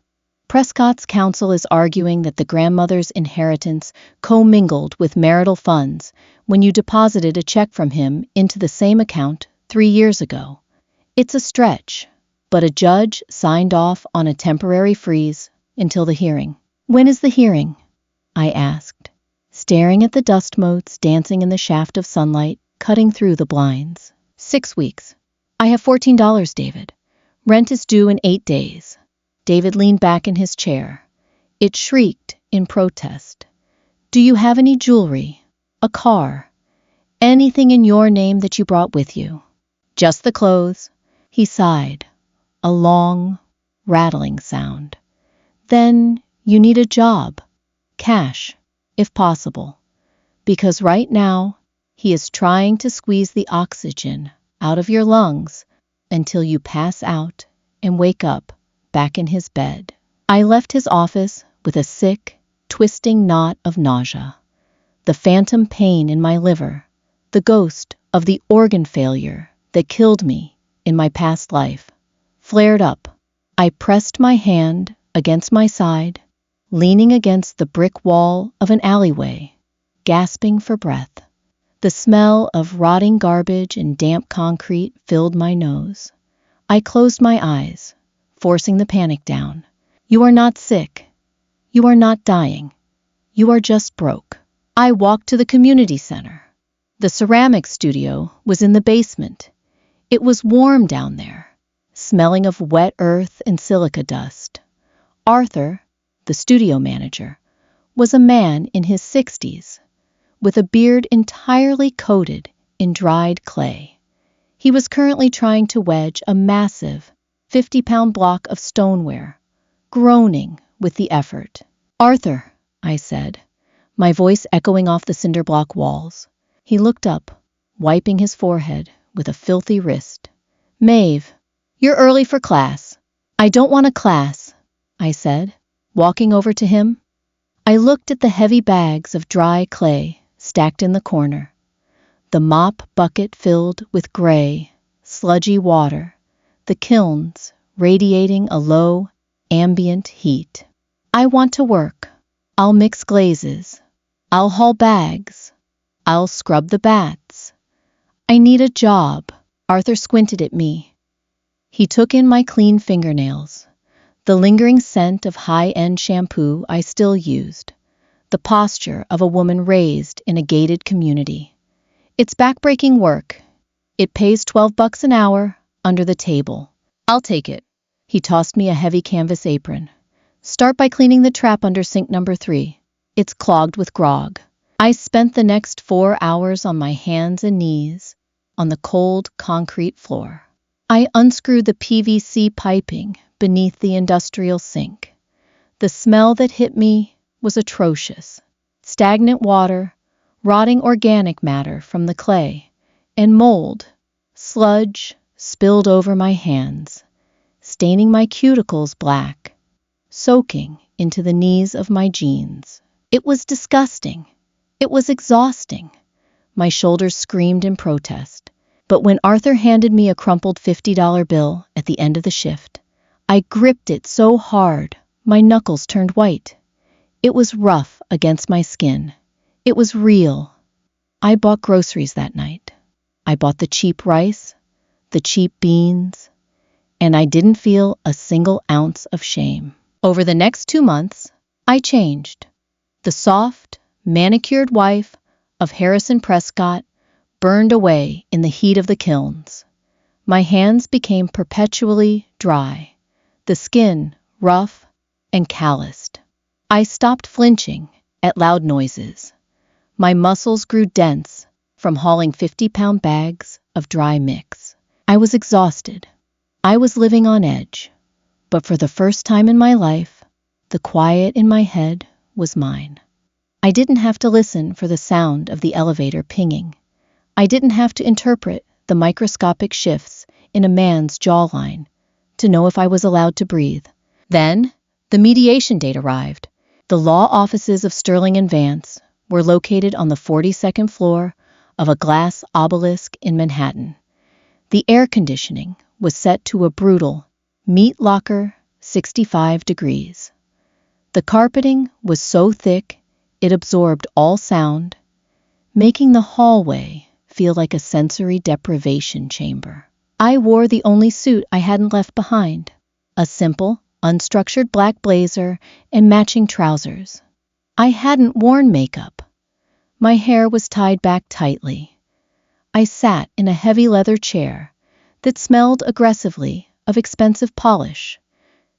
"Prescott's counsel is arguing that the grandmother's inheritance commingled with marital funds when you deposited a check from him into the same account 3 years ago. It's a stretch, but a judge signed off on a temporary freeze until the hearing." "When is the hearing?" I asked, staring at the dust motes dancing in the shaft of sunlight cutting through the blinds. 6 weeks. I have $14, David. Rent is due in 8 days. David leaned back in his chair. It shrieked in protest. "Do you have any jewelry? A car? Anything in your name that you brought with you?" "Just the clothes." He sighed, a long, rattling sound. "Then you need a job. Cash, if possible. Because right now, he is trying to squeeze the oxygen out of your lungs until you pass out and wake up back in his bed." I left his office with a sick, twisting knot of nausea. The phantom pain in my liver, the ghost of the organ failure that killed me in my past life, flared up. I pressed my hand against my side, leaning against the brick wall of an alleyway, gasping for breath. The smell of rotting garbage and damp concrete filled my nose. I closed my eyes, forcing the panic down. "You are not sick. You are not dying. You are just broke." I walked to the community center. The ceramics studio was in the basement. It was warm down there, smelling of wet earth and silica dust. Arthur, the studio manager, was a man in his 60s, with a beard entirely coated in dried clay. He was currently trying to wedge a massive 50-pound block of stoneware, groaning with the effort. "Arthur," I said, my voice echoing off the cinder block walls. He looked up, wiping his forehead with a filthy wrist. "Maeve, you're early for class." "I don't want a class," I said, walking over to him. I looked at the heavy bags of dry clay stacked in the corner, the mop bucket filled with gray, sludgy water, the kilns radiating a low, ambient heat. "I want to work. I'll mix glazes. I'll haul bags. I'll scrub the bats. I need a job." Arthur squinted at me. He took in my clean fingernails, the lingering scent of high-end shampoo I still used, the posture of a woman raised in a gated community. "It's backbreaking work. It pays $12 an hour, under the table. I'll take it. He tossed me a heavy canvas apron. Start by cleaning the trap under sink number 3. It's clogged with grog. I spent the next 4 hours on my hands and knees on the cold concrete floor. I unscrewed the PVC piping beneath the industrial sink. The smell that hit me was atrocious. Stagnant water, rotting organic matter from the clay, and mold, sludge spilled over my hands, staining my cuticles black, soaking into the knees of my jeans. It was disgusting. It was exhausting. My shoulders screamed in protest. But when Arthur handed me a crumpled $50 bill at the end of the shift, I gripped it so hard my knuckles turned white. It was rough against my skin. It was real. I bought groceries that night. I bought the cheap rice, the cheap beans, and I didn't feel a single ounce of shame. Over the next 2 months, I changed. The soft, manicured wife of Harrison Prescott burned away in the heat of the kilns. My hands became perpetually dry, the skin rough and calloused. I stopped flinching at loud noises. My muscles grew dense from hauling 50-pound bags of dry mix. I was exhausted. I was living on edge. But for the first time in my life, the quiet in my head was mine. I didn't have to listen for the sound of the elevator pinging. I didn't have to interpret the microscopic shifts in a man's jawline to know if I was allowed to breathe. Then, the mediation date arrived. The law offices of Sterling and Vance were located on the 42nd floor of a glass obelisk in Manhattan. The air conditioning was set to a brutal meat locker 65 degrees. The carpeting was so thick it absorbed all sound, making the hallway feel like a sensory deprivation chamber. I wore the only suit I hadn't left behind, a simple, unstructured black blazer and matching trousers. I hadn't worn makeup. My hair was tied back tightly. I sat in a heavy leather chair that smelled aggressively of expensive polish,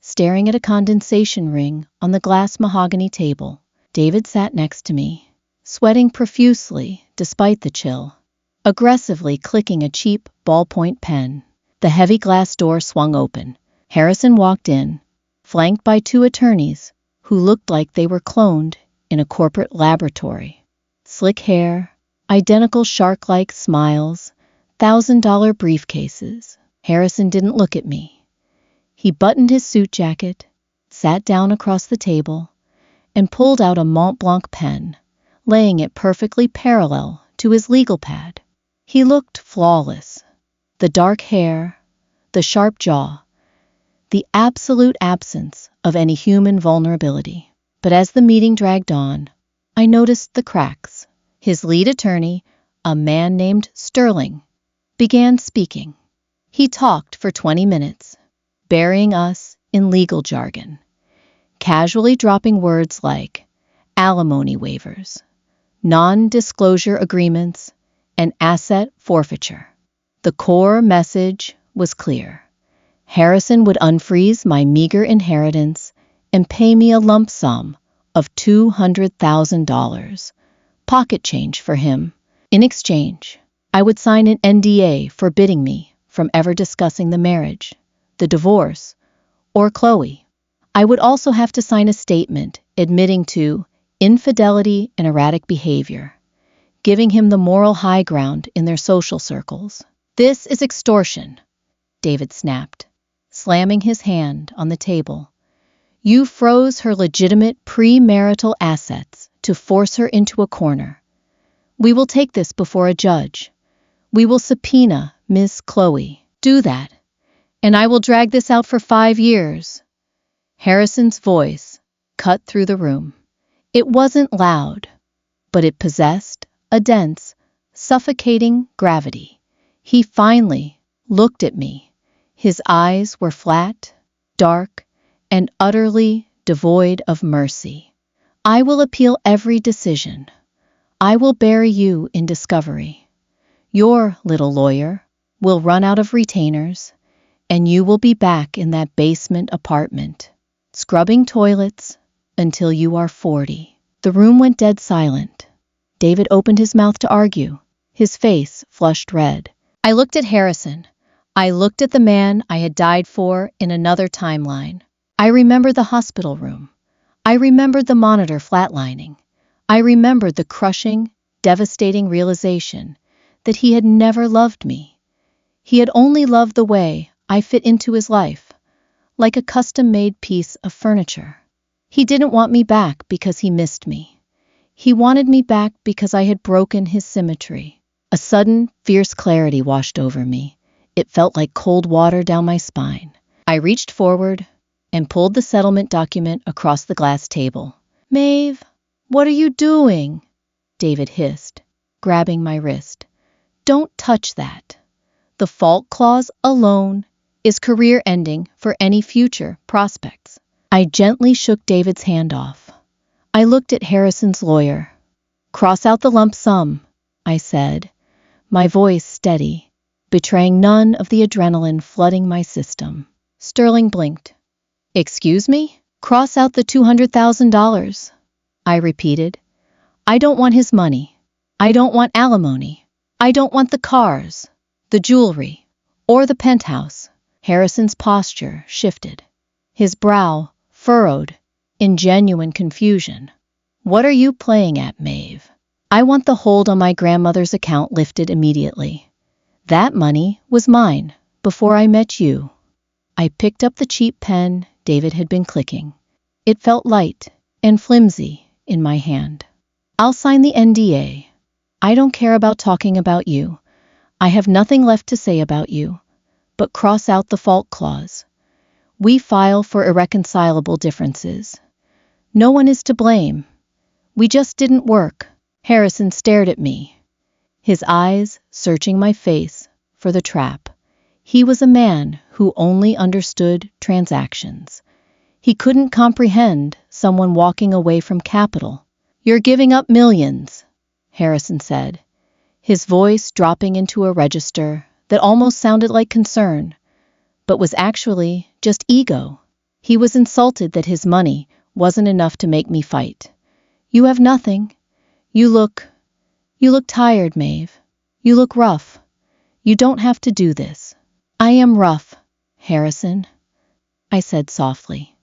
staring at a condensation ring on the glass mahogany table. David sat next to me, sweating profusely despite the chill, aggressively clicking a cheap ballpoint pen. The heavy glass door swung open. Harrison walked in, flanked by 2 attorneys who looked like they were cloned in a corporate laboratory. Slick hair, identical shark-like smiles, $1,000 briefcases. Harrison didn't look at me. He buttoned his suit jacket, sat down across the table, and pulled out a Mont Blanc pen, laying it perfectly parallel to his legal pad. He looked flawless. The dark hair, the sharp jaw, the absolute absence of any human vulnerability. But as the meeting dragged on, I noticed the cracks. His lead attorney, a man named Sterling, began speaking. He talked for 20 minutes, burying us in legal jargon, casually dropping words like alimony waivers, non-disclosure agreements, and asset forfeiture. The core message was clear. Harrison would unfreeze my meager inheritance and pay me a lump sum of $200,000, pocket change for him. In exchange, I would sign an NDA forbidding me from ever discussing the marriage, the divorce, or Chloe. I would also have to sign a statement admitting to infidelity and erratic behavior, giving him the moral high ground in their social circles. This is extortion, David snapped, slamming his hand on the table. You froze her legitimate premarital assets to force her into a corner. We will take this before a judge. We will subpoena Miss Chloe. Do that, and I will drag this out for 5 years. Harrison's voice cut through the room. It wasn't loud, but it possessed a dense, suffocating gravity. He finally looked at me. His eyes were flat, dark, and utterly devoid of mercy. I will appeal every decision. I will bury you in discovery. Your little lawyer We'll run out of retainers, and you will be back in that basement apartment, scrubbing toilets until you are 40. The room went dead silent. David opened his mouth to argue, his face flushed red. I looked at Harrison. I looked at the man I had died for in another timeline. I remembered the hospital room. I remembered the monitor flatlining. I remembered the crushing, devastating realization that he had never loved me. He had only loved the way I fit into his life, like a custom-made piece of furniture. He didn't want me back because he missed me. He wanted me back because I had broken his symmetry. A sudden, fierce clarity washed over me. It felt like cold water down my spine. I reached forward and pulled the settlement document across the glass table. Maeve, what are you doing? David hissed, grabbing my wrist. Don't touch that. The fault clause alone is career-ending for any future prospects. I gently shook David's hand off. I looked at Harrison's lawyer. Cross out the lump sum, I said, my voice steady, betraying none of the adrenaline flooding my system. Sterling blinked. Excuse me? Cross out the $200,000, I repeated. I don't want his money. I don't want alimony. I don't want the cars, the jewelry, or the penthouse. Harrison's posture shifted. His brow furrowed in genuine confusion. What are you playing at, Maeve? I want the hold on my grandmother's account lifted immediately. That money was mine before I met you. I picked up the cheap pen David had been clicking. It felt light and flimsy in my hand. I'll sign the NDA. I don't care about talking about you. I have nothing left to say about you, but cross out the fault clause. We file for irreconcilable differences. No one is to blame. We just didn't work. Harrison stared at me, his eyes searching my face for the trap. He was a man who only understood transactions. He couldn't comprehend someone walking away from capital. You're giving up millions, Harrison said, his voice dropping into a register that almost sounded like concern, but was actually just ego. He was insulted that his money wasn't enough to make me fight. You have nothing. You look tired, Maeve. You look rough. You don't have to do this. I am rough, Harrison, I said softly.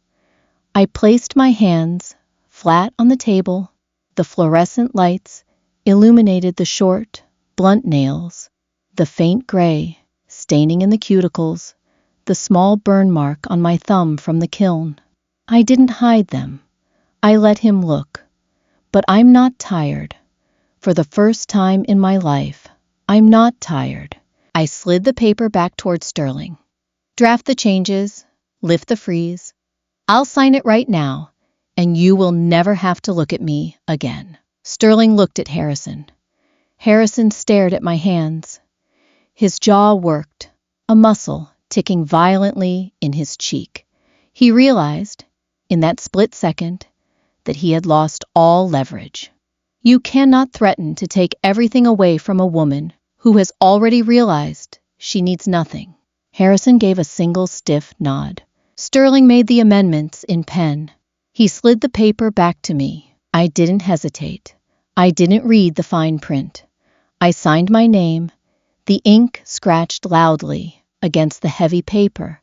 I placed my hands flat on the table. The fluorescent lights illuminated the short, blunt nails, the faint gray staining in the cuticles, the small burn mark on my thumb from the kiln. I didn't hide them. I let him look. But I'm not tired. For the first time in my life, I'm not tired. I slid the paper back toward Sterling. Draft the changes, lift the freeze. I'll sign it right now, and you will never have to look at me again. Sterling looked at Harrison. Harrison stared at my hands. His jaw worked, a muscle ticking violently in his cheek. He realized, in that split second, that he had lost all leverage. You cannot threaten to take everything away from a woman who has already realized she needs nothing. Harrison gave a single stiff nod. Sterling made the amendments in pen. He slid the paper back to me. I didn't hesitate. I didn't read the fine print. I signed my name. The ink scratched loudly against the heavy paper.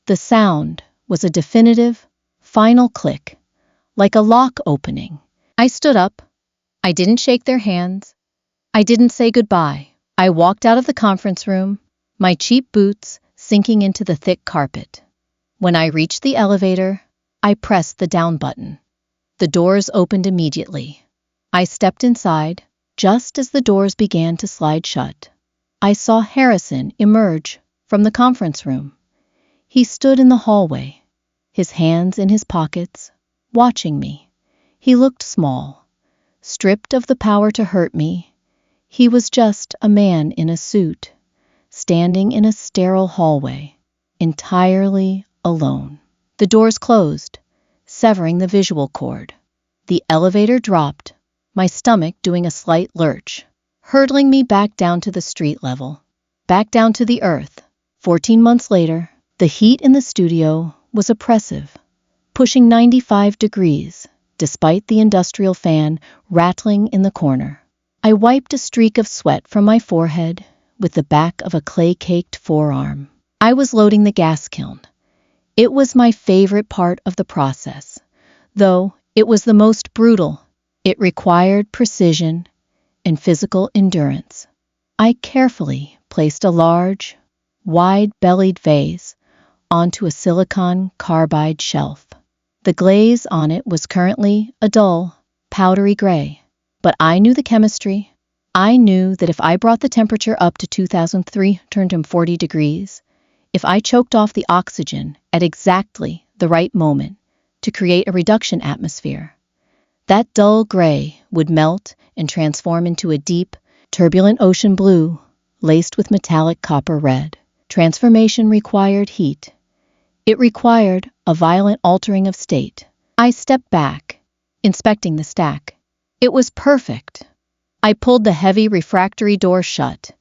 The sound was a definitive, final click, like a lock opening. I stood up. I didn't shake their hands. I didn't say goodbye. I walked out of the conference room, my cheap boots sinking into the thick carpet. When I reached the elevator, I pressed the down button. The doors opened immediately. I stepped inside. Just as the doors began to slide shut, I saw Harrison emerge from the conference room. He stood in the hallway, his hands in his pockets, watching me. He looked small, stripped of the power to hurt me. He was just a man in a suit, standing in a sterile hallway, entirely alone. The doors closed, severing the visual cord. The elevator dropped, my stomach doing a slight lurch, hurtling me back down to the street level. back down to the earth. 14 months later, the heat in the studio was oppressive, pushing 95 degrees, despite the industrial fan rattling in the corner. I wiped a streak of sweat from my forehead with the back of a clay-caked forearm. I was loading the gas kiln. It was my favorite part of the process, though it was the most brutal. It required precision and physical endurance. I carefully placed a large, wide-bellied vase onto a silicon carbide shelf. The glaze on it was currently a dull, powdery gray, but I knew the chemistry. I knew that if I brought the temperature up to 2340 degrees, if I choked off the oxygen at exactly the right moment to create a reduction atmosphere, that dull gray would melt and transform into a deep, turbulent ocean blue laced with metallic copper red. Transformation required heat. It required a violent altering of state. I stepped back, inspecting the stack. It was perfect. I pulled the heavy refractory door shut,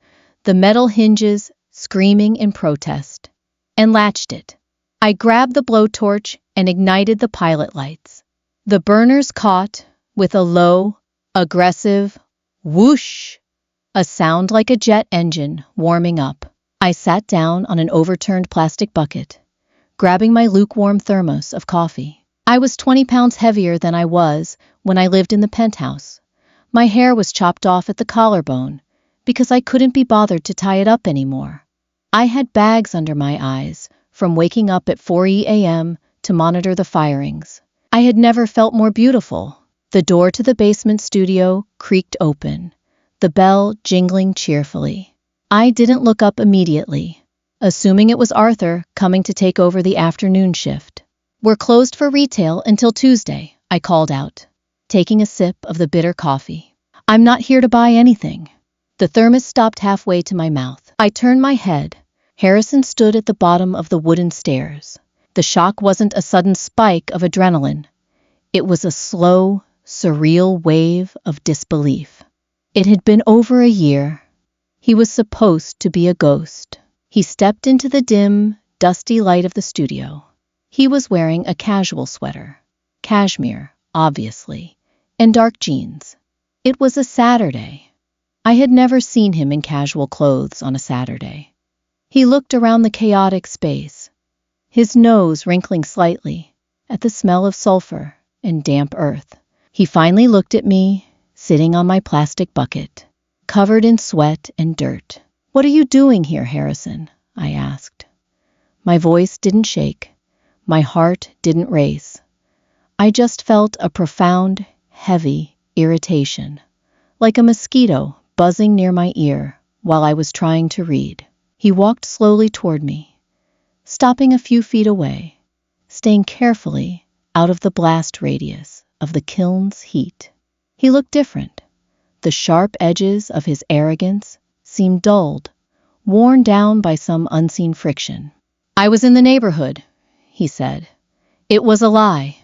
the metal hinges screaming in protest, and latched it. I grabbed the blowtorch and ignited the pilot lights. The burners caught with a low, aggressive whoosh, a sound like a jet engine warming up. I sat down on an overturned plastic bucket, grabbing my lukewarm thermos of coffee. I was 20 pounds heavier than I was when I lived in the penthouse. My hair was chopped off at the collarbone because I couldn't be bothered to tie it up anymore. I had bags under my eyes from waking up at 4 a.m. to monitor the firings. I had never felt more beautiful. The door to the basement studio creaked open, the bell jingling cheerfully. I didn't look up immediately, assuming it was Arthur coming to take over the afternoon shift. "We're closed for retail until Tuesday," I called out, taking a sip of the bitter coffee. "I'm not here to buy anything." The thermos stopped halfway to my mouth. I turned my head. Harrison stood at the bottom of the wooden stairs. The shock wasn't a sudden spike of adrenaline. It was a slow, surreal wave of disbelief. It had been over a year. He was supposed to be a ghost. He stepped into the dim, dusty light of the studio. He was wearing a casual sweater, cashmere, obviously, and dark jeans. It was a Saturday. I had never seen him in casual clothes on a Saturday. He looked around the chaotic space, his nose wrinkling slightly at the smell of sulfur and damp earth. He finally looked at me, sitting on my plastic bucket, covered in sweat and dirt. "What are you doing here, Harrison?" I asked. My voice didn't shake. My heart didn't race. I just felt a profound, heavy irritation, like a mosquito buzzing near my ear while I was trying to read. He walked slowly toward me, stopping a few feet away, staying carefully out of the blast radius of the kiln's heat. He looked different. The sharp edges of his arrogance seemed dulled, worn down by some unseen friction. "I was in the neighborhood," he said. It was a lie.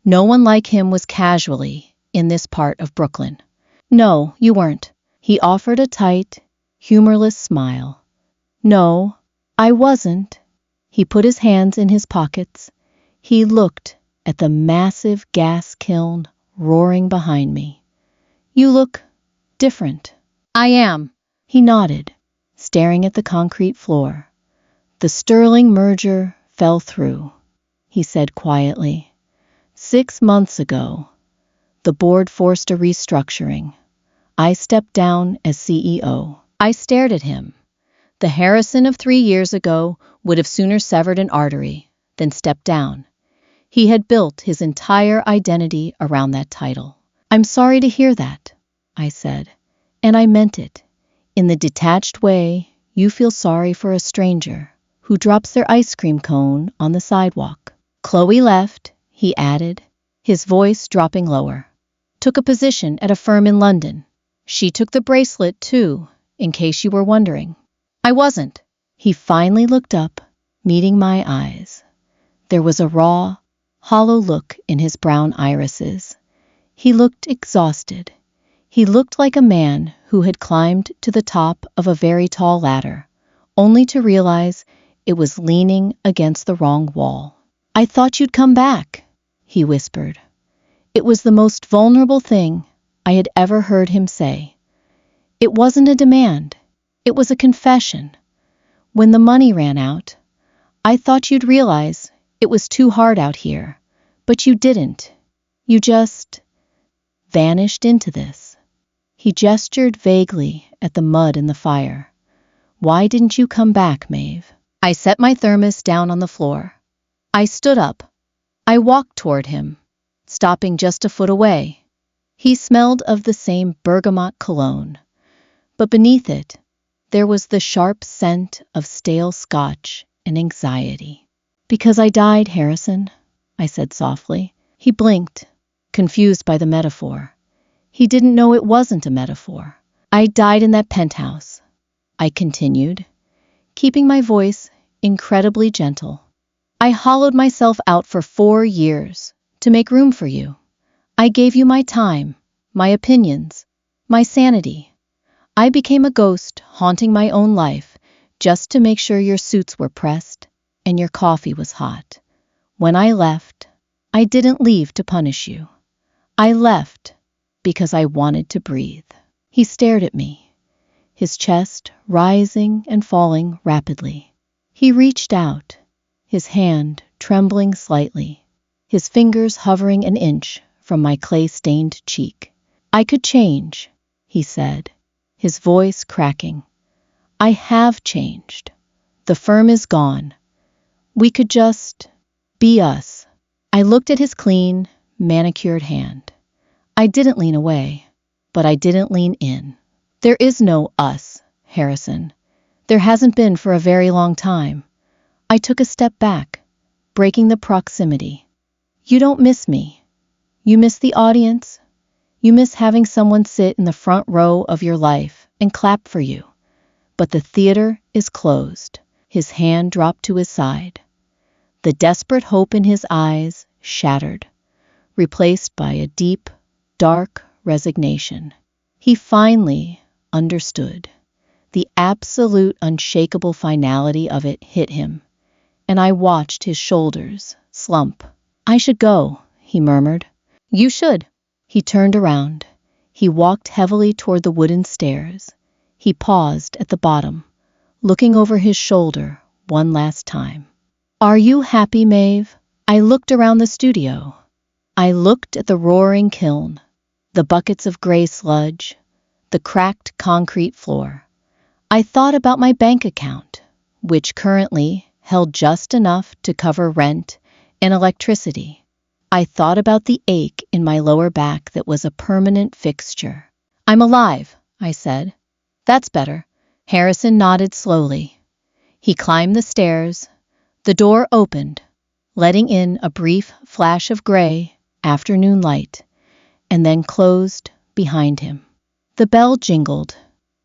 No one like him was casually in this part of Brooklyn. "No, you weren't." He offered a tight, humorless smile. "No, I wasn't." He put his hands in his pockets. He looked at the massive gas kiln roaring behind me. "You look different." "I am." He nodded, staring at the concrete floor. "The Sterling merger fell through," he said quietly. 6 months ago, the board forced a restructuring. I stepped down as CEO. I stared at him. The Harrison of 3 years ago would have sooner severed an artery than stepped down. He had built his entire identity around that title. "I'm sorry to hear that," I said, and I meant it. In the detached way you feel sorry for a stranger who drops their ice cream cone on the sidewalk. "Chloe left," he added, his voice dropping lower. "Took a position at a firm in London. She took the bracelet, too, in case you were wondering." "I wasn't." He finally looked up, meeting my eyes. There was a raw, hollow look in his brown irises. He looked exhausted. He looked like a man who had climbed to the top of a very tall ladder, only to realize it was leaning against the wrong wall. "I thought you'd come back," he whispered. It was the most vulnerable thing I had ever heard him say. It wasn't a demand. It was a confession. "When the money ran out, I thought you'd realize it was too hard out here, but you didn't. You just vanished into this." He gestured vaguely at the mud in the fire. "Why didn't you come back, Maeve?" I set my thermos down on the floor. I stood up. I walked toward him, stopping just a foot away. He smelled of the same bergamot cologne, but beneath it, there was the sharp scent of stale scotch and anxiety. "Because I died, Harrison," I said softly. He blinked, confused by the metaphor. He didn't know it wasn't a metaphor. "I died in that penthouse," I continued, keeping my voice incredibly gentle. "I hollowed myself out for 4 years to make room for you. I gave you my time, my opinions, my sanity. I became a ghost haunting my own life just to make sure your suits were pressed and your coffee was hot. When I left, I didn't leave to punish you. I left because I wanted to breathe." He stared at me, his chest rising and falling rapidly. He reached out, his hand trembling slightly, his fingers hovering an inch from my clay-stained cheek. "I could change," he said, his voice cracking. "I have changed. The firm is gone. We could just be us." I looked at his clean, manicured hand. I didn't lean away, but I didn't lean in. "There is no us, Harrison. There hasn't been for a very long time." I took a step back, breaking the proximity. "You don't miss me. You miss the audience. You miss having someone sit in the front row of your life and clap for you. But the theater is closed." His hand dropped to his side. The desperate hope in his eyes shattered, replaced by a deep, dark resignation. He finally understood. The absolute unshakable finality of it hit him, and I watched his shoulders slump. "I should go," he murmured. "You should." He turned around. He walked heavily toward the wooden stairs. He paused at the bottom, looking over his shoulder one last time. "Are you happy, Maeve?" I looked around the studio. I looked at the roaring kiln, the buckets of gray sludge, the cracked concrete floor. I thought about my bank account, which currently held just enough to cover rent and electricity. I thought about the ache in my lower back that was a permanent fixture. "I'm alive," I said. "That's better." Harrison nodded slowly. He climbed the stairs. The door opened, letting in a brief flash of gray afternoon light, and then closed behind him. The bell jingled,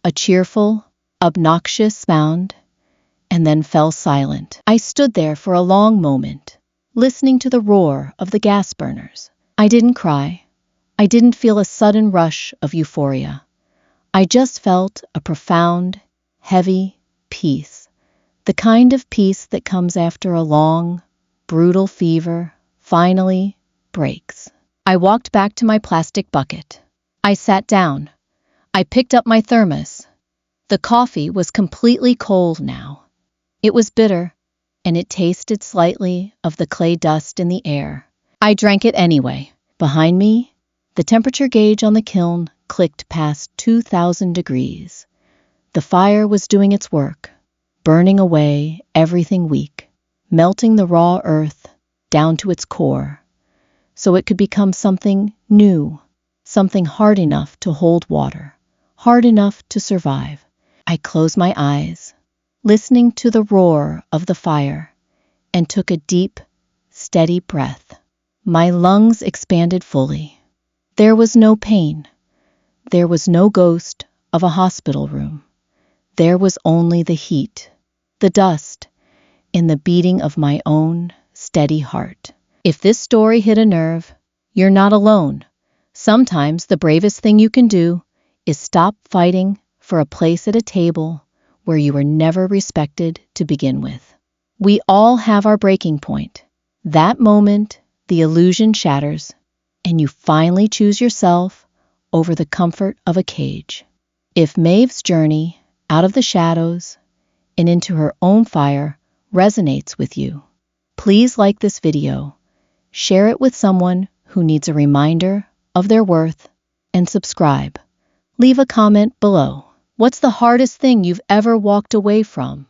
a cheerful, obnoxious sound, and then fell silent. I stood there for a long moment, listening to the roar of the gas burners. I didn't cry. I didn't feel a sudden rush of euphoria. I just felt a profound, heavy peace, the kind of peace that comes after a long, brutal fever finally breaks. I walked back to my plastic bucket. I sat down. I picked up my thermos. The coffee was completely cold now. It was bitter, and it tasted slightly of the clay dust in the air. I drank it anyway. Behind me, the temperature gauge on the kiln clicked past 2,000 degrees. The fire was doing its work, burning away everything weak, melting the raw earth down to its core, so it could become something new, something hard enough to hold water, hard enough to survive. I closed my eyes, listening to the roar of the fire, and took a deep, steady breath. My lungs expanded fully. There was no pain. There was no ghost of a hospital room. There was only the heat, the dust, and the beating of my own steady heart. If this story hit a nerve, you're not alone. Sometimes the bravest thing you can do is stop fighting for a place at a table where you were never respected to begin with. We all have our breaking point. That moment, the illusion shatters, and you finally choose yourself over the comfort of a cage. If Maeve's journey out of the shadows and into her own fire resonates with you, please like this video, share it with someone who needs a reminder of their worth, and subscribe. Leave a comment below. What's the hardest thing you've ever walked away from?